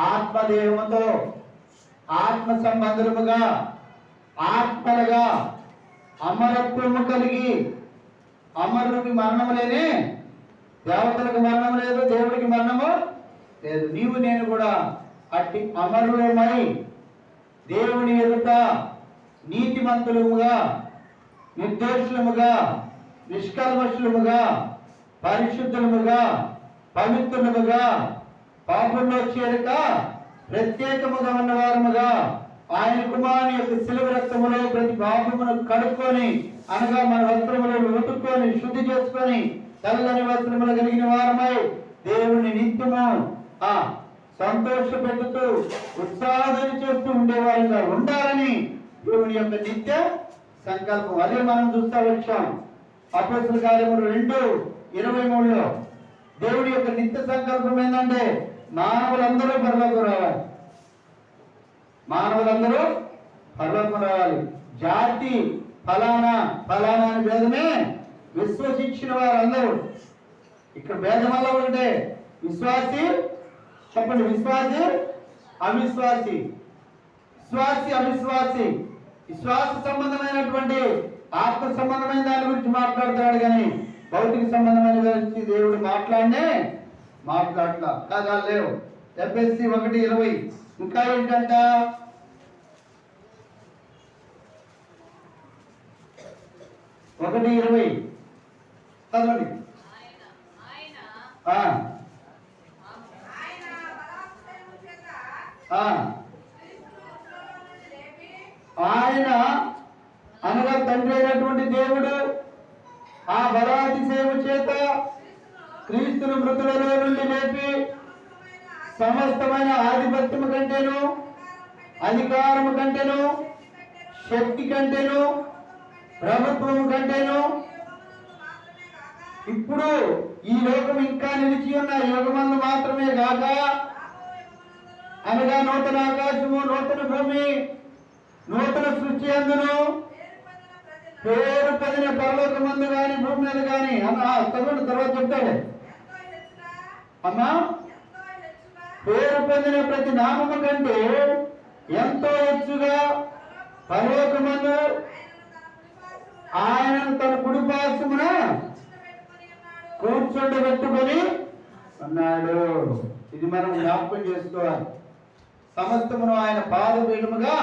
ఆత్మదేహముతో ఆత్మ సంబంధముగా ఆత్మలుగా అమరత్వము కలిగి, అమరుడికి మరణము లేని దేవతలకు మరణం లేదు, దేవుడికి మరణము లేదు. నీవు నేను కూడా అట్టి అమరులమై దేవుని ఎదుట నీతిమంతులముగా నిర్దోషులముగా నిష్కల్మషులముగా పరిశుద్ధులముగా పవిత్రులముగా పాపంలో చేరక ప్రత్యేకముగా ఉన్నవారముగా ఆయన కుమారుని యొక్క శిలువ రక్తములో ప్రతి పాపమును కడుక్కొని, అనగా మన వస్త్రములను ఉతుక్కొని శుద్ధి చేసుకొని తెల్లని వస్త్రములు కలిగిన వారమై దేవుని నిత్యము సంతోష పెట్టుతూ ఉత్సాహాన్ని చేస్తూ ఉండేవారుగా ఉండాలని దేవుని యొక్క నిత్య సంకల్పం. అదే మనం చూస్తా వచ్చాం అపోస్తలుల కార్యములు 2:23లో. దేవుడి యొక్క నిత్య సంకల్పం ఏంటంటే మానవులందరూ పరలోకం రావాలి, మానవులందరూ పరలోకం రావాలి. జాతి ఫలానా ఫలానా అని భేదమే, విశ్వసించిన వారందరూ. ఇక్కడ భేదం వల్ల ఉంటే విశ్వాసి చెప్పండి, విశ్వాసి అవిశ్వాసి, విశ్వాసి అవిశ్వాసి. విశ్వాస సంబంధమైనటువంటి ఆత్మ సంబంధమైన దాని గురించి మాట్లాడుతున్నాడు, కానీ భౌతిక సంబంధమైన గురించి దేవుడు మాట్లాడలా కాదా లేవు. ఎఫ్ఎస్సి 1:20. ఇంకా ఏంటంట, ఒకటి 20 చదవండి. ఆయన అనగా తండ్రి అయినటువంటి దేవుడు ఆ బలాతిశయమ చేత క్రీస్తును మృతులలో నుండి లేపి సమస్తమైన ఆధిపత్యము కంటేను అధికారము కంటేను శక్తి కంటేను ప్రభుత్వము కంటేను ఇప్పుడు ఈ లోకం ఇంకా నిలిచి ఉన్న యుగమందు మాత్రమే కాక, అనగా నూతన ఆకాశము నూతన భూమి నూతన సృష్టి అందును పేరు పొందిన పరలోకమందు గాని భూమి మీద గాని చదవండి, తర్వాత చెప్తాడు అమ్మా. పేరు పొందిన ప్రతి నామము కంటే ఎంతో హెచ్చుగా పరలోకమందు ఆయనను తన కుడిపార్శ్వమున కూర్చోబెట్టుకొని అన్నాడు. ఇది మనం జ్ఞాపకం చేసుకోవాలి. సమస్తమును ఆయన పాదపీఠముగా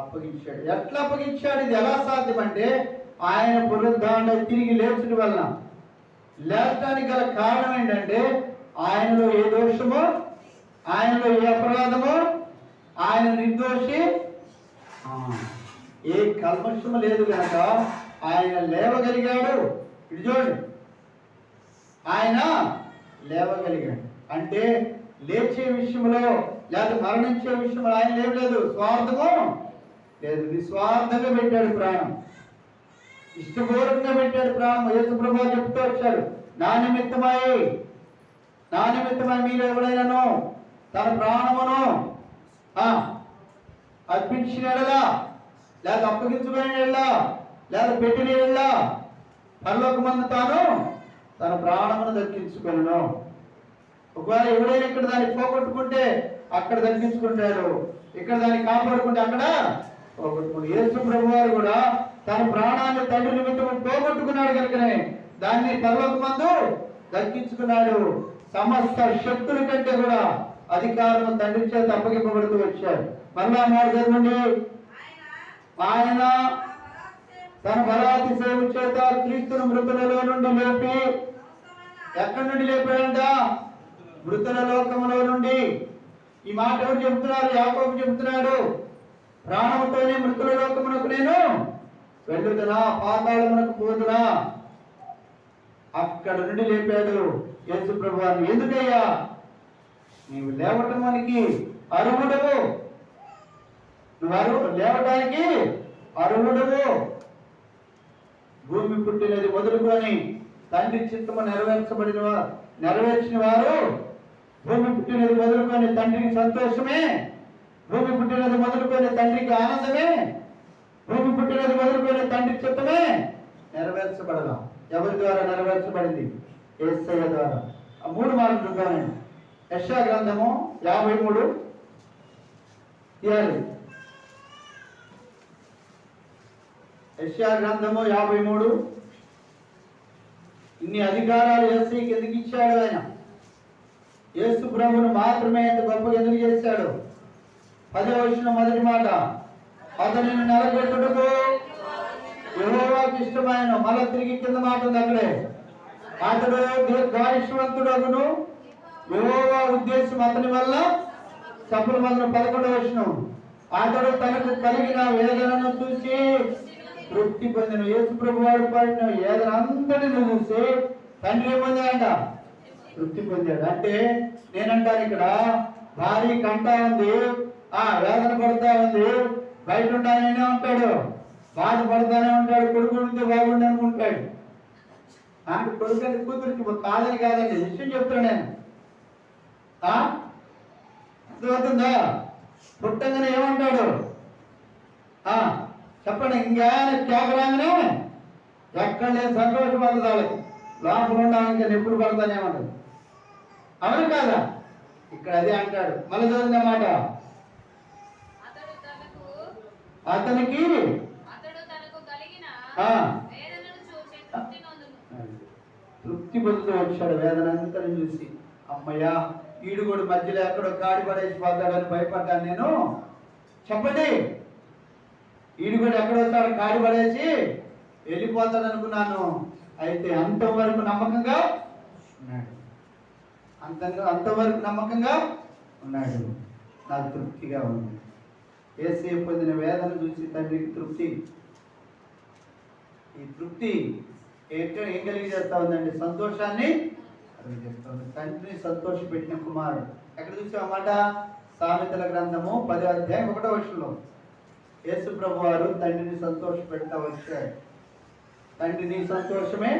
అప్పగించాడు. ఎట్లా అప్పగించాడు? ఇది ఎలా సాధ్యమంటే ఆయన పునరుద్ధారణ తిరిగి లేచడం వలన. లేచడానికి గల కారణం ఏంటంటే ఆయనలో ఏ దోషమో, ఆయనలో ఏ అపరాధమో, ఆయన నిర్దోషి, ఏ కల్మషము లేదు కనుక ఆయన లేవగలిగాడు. ఇది చూడండి, ఆయన లేవగలిగాడు అంటే లేచే విషయంలో లేదా మరణించే విషయంలో ఆయన లేదు, స్వార్థము లేదు, నిస్వార్థంగా పెట్టాడు ప్రాణం, ఇష్టపూర్వకంగా పెట్టాడు ప్రాణం. యేసు ప్రభువు చెప్తూ వచ్చాడు, నా నిమిత్తమై మీరు ఎవరైనాను తన ప్రాణమును అర్పించిన ఎడలా లేదా అప్పగించుకునే ఎడలా లేదా పెట్టిన ఎడలా పరలోకమందు తాను తన ప్రాణమును దక్కించుకొనును. ఒకవేళ ఎవడైనా ఇక్కడ దాన్ని పోగొట్టుకుంటే అక్కడ దక్కించుకుంటాడు, ఇక్కడ దాన్ని కాపాడుకుంటే అక్కడ పోగొట్టుకుంటాడు. యేసు ప్రభువారు కూడా తన ప్రాణాన్ని తండ్రి నిమిత్తం పోగొట్టుకున్నాడు కనుకనే దాన్ని పరలోకమందు దక్కించుకున్నాడు. సమస్త శక్తుల కంటే కూడా అధికారం తండ్రి చేత అప్పగింపబడుతూ వచ్చాడు. మరలా మాట్లాడండి, ఆయన తన బలాతిశయము చేత క్రీస్తును మృతులలో నుండి లేపి, ఎక్కడి నుండి లేపాడంట? మృతుల లోకములో నుండి. ఈ మాట ఎవరు చెబుతున్నారు? యాకోబు చెబుతున్నాడు. ప్రాణంతోనే మృతుల లోకమునకు నేను వెళ్ళుదునా, పాతాళమునకు పోదునా. అక్కడ నుండి లేపాడు యేసు ప్రభువాన్ని. ఎందుకయ్యా? నీవు లేవటానికి అర్హుడవు, నువ్వు లేవటానికి అర్హుడవు. భూమి పుట్టినది మొదలుకొని తండ్రి చిత్తము నెరవేర్చిన వారు, భూమి పుట్టినది మొదలుకొని తండ్రికి సంతోషమే, భూమి పుట్టినది మొదలుకొని తండ్రికి ఆనందమే, భూమి పుట్టినది మొదలుకొని తండ్రి చిత్తమే నెరవేర్చబడదాం. ఎవరి ద్వారా నెరవేర్చబడింది? యేసయ్య ద్వారా. ఆ 3 మార్లు చూద్దామండి. యెషయా గ్రంథము 53 యెషయా గ్రంథము 53. ఇన్ని అధికారాలు యేసయ్యకి ఎందుకు ఇచ్చాడు? ఆయన యేసు ప్రభువును మాత్రమే ఎంత గొప్పగా ఎందుకు చేశాడు? 10వ వచనం మొదటి మాట, అతనిని నిలబెట్టుటకు యెహోవాకు ఇష్టమైన. మళ్ళా తిరిగి కింద మాట ఉంది అక్కడే, అతడు దీర్ఘాయుష్మంతుడగును, యెహోవా ఉద్దేశం అతని వల్ల సఫలమగును. 11వ వచనం, అతడు తనకు కలిగిన వేదనను చూసి తృప్తి పొందిన. యేసు ప్రభు వాడు పడిన వేదన అంతటిని చూసి తండ్రి ఏమొందాడంట? తృప్తి పొందాడు. అంటే నేనంటాను, ఇక్కడ భారీ కంట ఉంది, వేదన పడుతా ఉంది, బయట ఉంటానే ఉంటాడు, బాధపడతానే ఉంటాడు. కొడుకు ఉంటే బాగుండి అనుకుంటాడు. అంటే కొడుకు అంటే కూతురికి కాదని కాదండి, విషయం చెప్తున్నా నేను. అర్థమవుతుందా? పుట్టంగానే ఏమంటాడు? చెప్పండి, ఇంకా కేకరాగానే ఎక్కడ నేను సంతోషపడతాడు, లోపల ఉండడానికి నొప్పులు పడతానేమంటాడు. అవును కాదా? ఇక్కడ అదే అంటాడు. మళ్ళీ చదువుతుందన్నమాట, అతనికి తృప్తి పొందుతూ వచ్చాడు. వేదన అంతా చూసి అమ్మయ్యా, ఈడు కూడా మధ్యలో ఎక్కడో కాడి పడేసి పోతాడని భయపడ్డాను నేను. చెప్పండి, ఈడు కూడా ఎక్కడొస్తాడు కాడి పడేసి వెళ్ళిపోతాడు అనుకున్నాను. అయితే అంతవరకు నమ్మకంగా ఉన్నాడు, అంతవరకు నమ్మకంగా ఉన్నాడు. నాకు తృప్తిగా ఉంది. యేసయ్య పొందిన వేదన చూసి తండ్రికి తృప్తి. ఈ తృప్తి ఏం కలిగజేస్తా ఉందండి? సంతోషాన్ని కలిగజేస్తా ఉంది. తండ్రిని సంతోష పెట్టిన కుమారుడు. ఎక్కడ చూసామన్నమాట? సామెతల గ్రంథము 10వ అధ్యాయం 1వ వచనంలో యేసు ప్రభు వారు తండ్రిని సంతోష పెడతా వచ్చాడు. తండ్రి, నీ సంతోషమే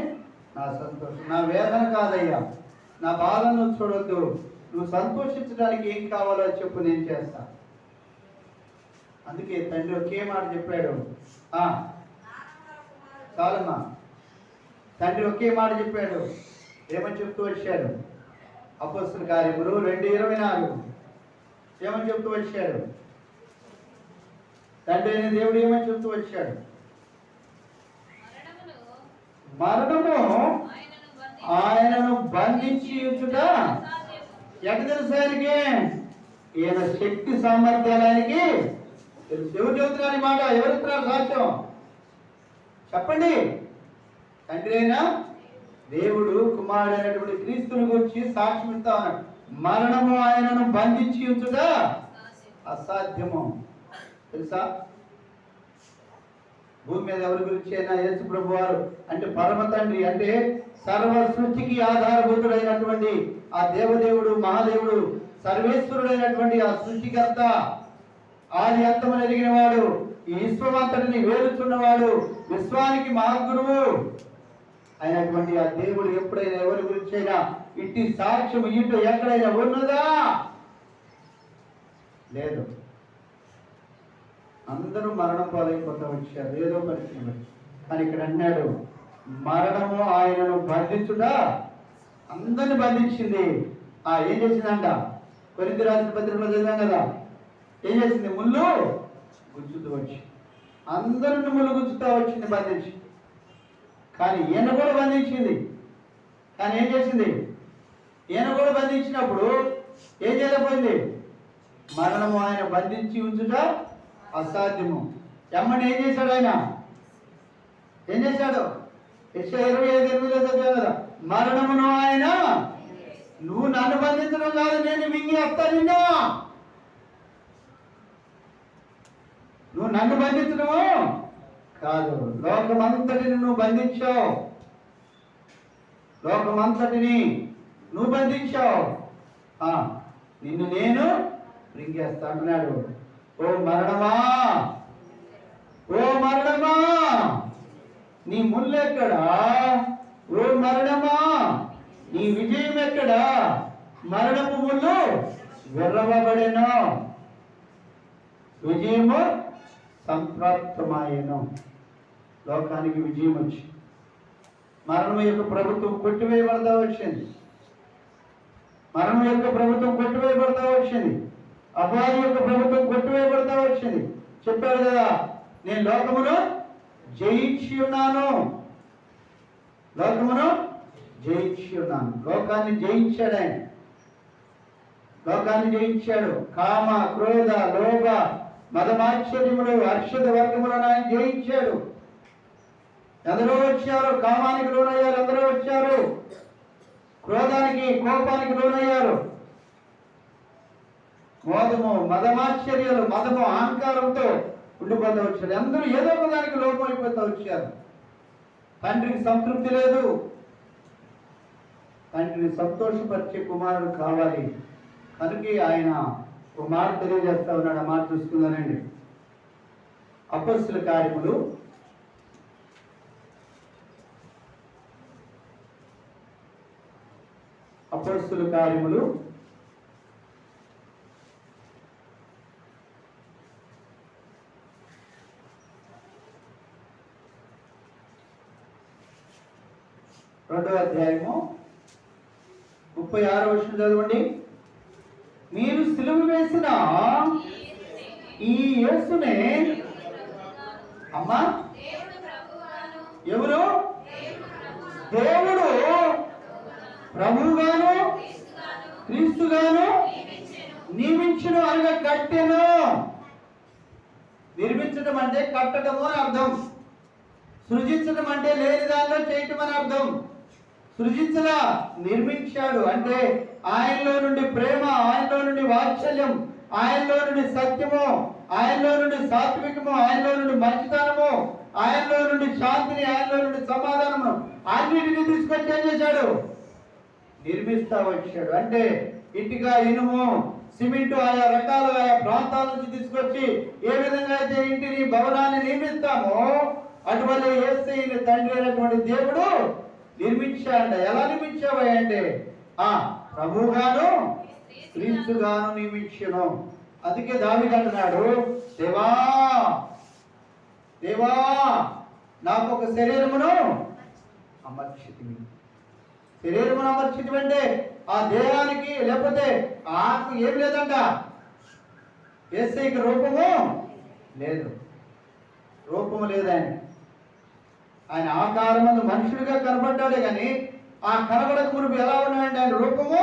నా సంతోషం, నా వేదన కాదయ్యా, నా బాధను చూడొద్దు, నువ్వు సంతోషించడానికి ఏం కావాలో చెప్పు, నేను చేస్తా. అందుకే తండ్రి ఒకే మాట చెప్పాడు. చాలమ్మా, తండ్రి ఒకే మాట చెప్పాడు. ఏమని చెప్తూ వచ్చాడు? అపొస్తలుల కార్యములు 2:24 ఏమని చెప్తూ వచ్చాడు? తండ్రి అయిన దేవుడు ఏమని చెప్తూ వచ్చాడు? మరణము ఆయనను బంధించి ఉంచుట ఎక్కడ తెలుసు ఆయనకి? ఈయన శక్తి సామర్థ్యాలకి తెలుసు. ఎవరు చెబుతున్నారు ఈ మాట? ఎవరుతున్నారు సాక్ష్యం? చెప్పండి. తండ్రి అయినా దేవుడు కుమారుడు అయినటువంటి క్రీస్తుని గురించి సాక్ష్యం ఇస్తా ఉన్నాడు. మరణము ఆయనను బంధించి ఉంచుట అసాధ్యము. తెలుసా? భూమి మీద ఎవరి గురించి అయినా యేసు ప్రభు వారు అంటే పరమ తండ్రి, అంటే సర్వ సృష్టికి ఆధారభూతుడైనటువంటి ఆ దేవదేవుడు, మహాదేవుడు, సర్వేశ్వరుడైనటువంటి ఆ సృష్టికర్త, ఆది అంతమును ఎరిగిన వాడు, ఈ విశ్వమంతటిని వేలుచున్నవాడు, విశ్వానికి మహాగురువు అయినటువంటి ఆ దేవుడు ఎప్పుడైనా ఎవరి గురించి అయినా ఇట్టి సాక్ష్యం ఇటు ఎక్కడైనా ఉన్నదా? లేదు. అందరూ మరణం పాలైపోతా వచ్చారు ఏదో పరిస్థితి. కానీ ఇక్కడ అన్నాడు, మరణము ఆయనను బంధించుట అందరిని బంధించింది. ఏం చేసిందంట? కొరింథీ రాసిన పత్రికలో చదివాం కదా, ఏం చేసింది? ముళ్ళు గుచ్చుతూ వచ్చి అందరిని ముళ్ళు గుచ్చుతూ వచ్చింది, బంధించి. కానీ ఈయన కూడా బంధించింది. కానీ ఏం చేసింది? ఈయన కూడా బంధించినప్పుడు ఏం చేయలేకపోయింది? మరణము ఆయన బంధించి ఉంచుట అసాధ్యము. ఎమ్మని ఏం చేశాడు ఆయన? ఏం చేశాడు? యెషయా 25:8 చదివాం కదా, మరణమును ఆయన నువ్వు నన్ను బంధించడం కాదు, నేను మింగి వస్తా నిన్ను నువ్వు నన్ను బంధించడము కాదు, లోకమంతటిని నువ్వు బంధించావు. లోకమంతటిని నువ్వు బంధించావు. నిన్ను నేను రింగేస్తా అంటున్నాడు. ఓ మరణమా, ఓ మరణమా, నీ ముళ్ళెక్కడా? ఓ మరణమా, నీ విజయం ఎక్కడా? మరణపు ముళ్ళు విర్రవబడెను, విజయము సంప్రాప్తమాయను. లోకానికి విజయం వచ్చి మరణం యొక్క ప్రభుత్వం కొట్టివేయబడతా వచ్చింది. మరణం యొక్క ప్రభుత్వం కొట్టివేయబడతా వచ్చింది. అపవాది యొక్క ప్రభుత్వం కొట్టివేయబడతా వచ్చింది. చెప్పాడు కదా, నేను లోకమును జయించి ఉన్నాను, లోకమును జయించి ఉన్నాను. లోకాన్ని జయించాడు ఆయన, లోకాన్ని జయించాడు. కామ, క్రోధ, లోభ, మదమాశ్చర్యములు, హర్షద వర్గములను ఆయన జయించాడు. ఎందరో వచ్చారు, కామానికి లోనయ్యారు, ఎందరో వచ్చారు, క్రోధానికి, కోపానికి లోనయ్యారు. మోదము, మదమాశ్చర్యాలు, మదము, అహంకారంతో ఉండిపోతూ వచ్చారు. అందరూ ఏదో ఒక దానికి లోపం అయిపోతూ వచ్చారు. తండ్రికి సంతృప్తి లేదు. తండ్రిని సంతోషపరిచే కుమారుడు కావాలి. కనుక ఆయన ఒక మాట తెలియజేస్తా ఉన్నాడు. ఆ మాట చూసుకుందానండి. అపొస్తలుల కార్యములు 2వ అధ్యాయము 36వ వచనం చదవండి. మీరు సిలువ వేసిన ఈ యేసునే, అమ్మా ఎవరు? దేవుడు ప్రభువుగాను క్రీస్తుగాను నియమించును అనగా కట్టెను. నిర్మించడం అంటే కట్టడము అని అర్థం. సృజించడం అంటే లేని దానిలో చేయటం అని అర్థం. సృజించలా, నిర్మించాడు. అంటే ఆయనలో నుండి ప్రేమ, ఆయనలో నుండి వాత్సల్యం, ఆయనలో నుండి సత్యము, ఆయనలో నుండి సాత్వికము, ఆయనలో నుండి మంచితనము, ఆయనలో నుండి శాంతిని, ఆయనలో నుండి సమాధానము అన్నిటిని తీసుకొచ్చి ఏం చేశాడు? నిర్మిస్తా వచ్చాడు. అంటే ఇటుక, ఇనుము, సిమెంటు ఆయా రకాల ఆయా ప్రాంతాల నుంచి తీసుకొచ్చి ఏ విధంగా అయితే ఇంటిని, భవనాన్ని నిర్మిస్తామో అటువంటి యేసయ్యని తండ్రి అయినటువంటి దేవుడు నిర్మించాడు. ఎలా నిర్మించావా అంటే ప్రభువుగాను క్రీస్తుగాను నియమించును. అందుకే దావీదు అంటున్నాడు, దేవా దేవా నాకు ఒక శరీరమును అమర్చితివి. శరీరమును అమర్చితివి అంటే ఆ దేహానికి, లేకపోతే ఆకు ఏం లేదంట. యేసయ్యకి రూపము లేదు, రూపము లేదు. ఆయన ఆకారమందు మనుషుడిగా కనబడ్డాడే కానీ ఆ కనబడక మునుపు ఎలా ఉన్నాయండి? ఆయన రూపము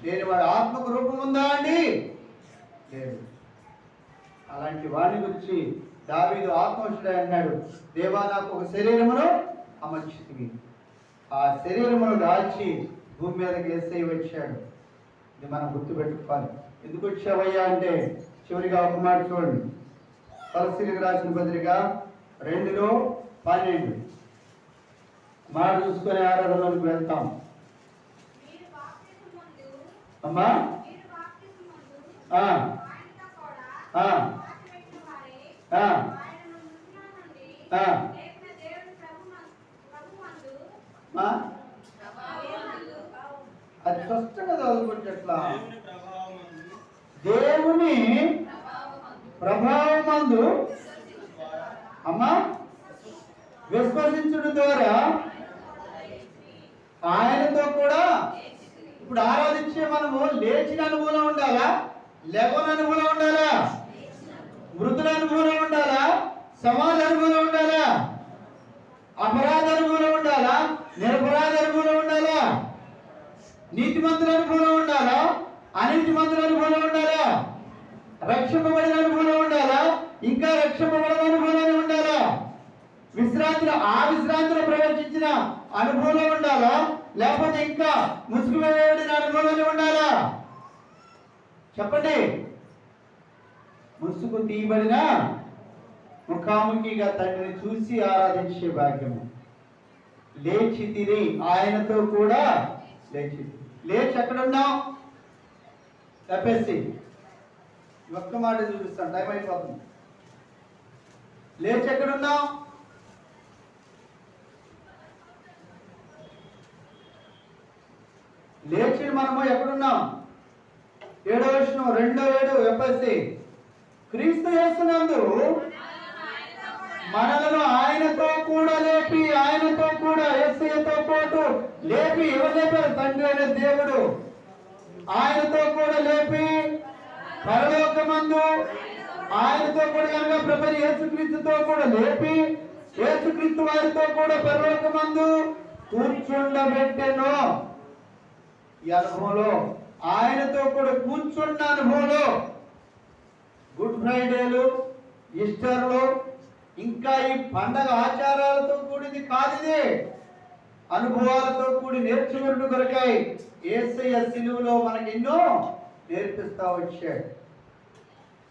లేని వాడు. ఆత్మకు రూపం ఉందా అండి? లేదు. అలాంటి వాడి గురించి దావీదు ఆత్మవశుడే అన్నాడు, దేవా నాకు ఒక శరీరమును అమర్చితివి. ఆ శరీరమును దాల్చి భూమి మీదకి యేసయ్య వచ్చాడు. ఇది మనం గుర్తుపెట్టుకోవాలి. ఎందుకు వచ్చావయ్యా అంటే చివరిగా ఒక మాట చూడండి. కొలస్సీయులకు రాసిన పత్రిక 2:12 మాట చూసుకొని ఆరాధనలోకి వెళ్తాం. అమ్మా అది స్పష్టంగా చదువుకుంటట్లా. దేవుని ప్రభావమందు అమ్మా విశ్వసించడం ద్వారా ఆయనతో కూడా. ఇప్పుడు ఆరాధించే మనము లేచిన అనుభవం ఉండాలా? లేవని అనుభవం ఉండాలా? మృతుల అనుభవం ఉండాలా? సమాధి అనుభవం ఉండాలా? అపరాధ అనుభవం ఉండాలా? నిరపరాధ అనుభవం ఉండాలా? నీతిమంతుల అనుభవం ఉండాలా? అనీతిమంతుల అనుభవం ఉండాలా? రక్షింపబడిన అనుభవం ఉండాలా? ఇంకా రక్షింపబడిన అనుభవం ఉండాలా? విశ్రాంతిలో, ఆ విశ్రాంతిలో ప్రవేశించిన అనుభవం ఉండాలా? లేకపోతే ఇంకా ముసుగు వేయబడిన అనుభవం ఉండాలా? చెప్పండి. ముసుగు తీయబడిన ముఖాముఖిగా తండ్రిని చూసి ఆరాధించే భాగ్యము. లేచి తిరి ఆయనతో కూడా లేచి ఎక్కడున్నావు చెప్పేసి ఒక్క మాట చూపిస్తాను, టైం అయిపోతుంది. లేచి ఎక్కడున్నావు? లేచి మనము ఎక్కడున్నాం? 7వ వచనం 2:7 చెప్పేసి క్రీస్తు యేసునందు మనలను ఆయనతో కూడా లేపి, ఆయనతో కూడా యేసుతో పాటు లేపి, ఎవరు లేపారు? తండ్రి అయిన దేవుడు ఆయనతో కూడా లేపి పరలోకమందు ఆయనతో కూడా కనుక ప్రభు యేసుక్రీస్తుతో కూడా లేపి, యేసుక్రీస్తు వారితో కూడా పరలోకమందు కూర్చుండబెట్టెను. ఈ అనుభవంలో ఆయనతో కూడా కూర్చున్న అనుభవంలో గుడ్ ఫ్రైడేలు, ఈస్టర్లు, ఇంకా ఈ పండగ ఆచారాలతో కూడింది కాదు, ఇది అనుభవాలతో కూడి నేర్చుకున్నట్టు కొరకై యేసయ్య సిలువలో మనకి ఎన్నో నేర్పిస్తా వచ్చాడు.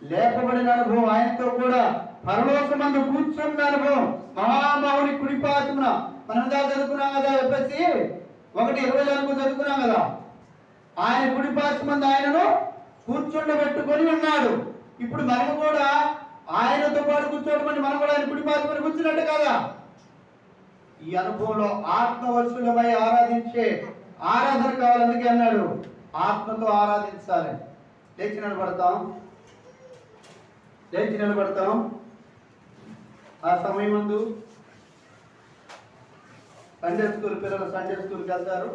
లేపబడిన అనుభవం, ఆయనతో కూడా పరలోకమందు కూర్చున్న అనుభవం, మహామహుని కుడిపాదమున మనం చదువుకున్నాం కదా, చెప్పేసి 1:24 చదువుకున్నాం కదా. ఆయన కుడిపాదమందు ఆయనను కూర్చుండబెట్టుకొని ఉన్నాడు. ఇప్పుడు మనము కూడా ఆయనతో పాటు కూర్చోవడం, మనం కూడా ఆయన కుడిపాదమున కూర్చున్నట్టు కదా. ఈ అనుభవంలో ఆత్మవశులమై ఆరాధించే ఆరాధన కావాలి. అందుకే అన్నాడు ఆత్మతో ఆరాధించాలి. లేచి నిలబడతాం. ఆ సమయం ముందు సండే స్కూల్ పిల్లలు సండే స్కూల్కి వెళ్తారు.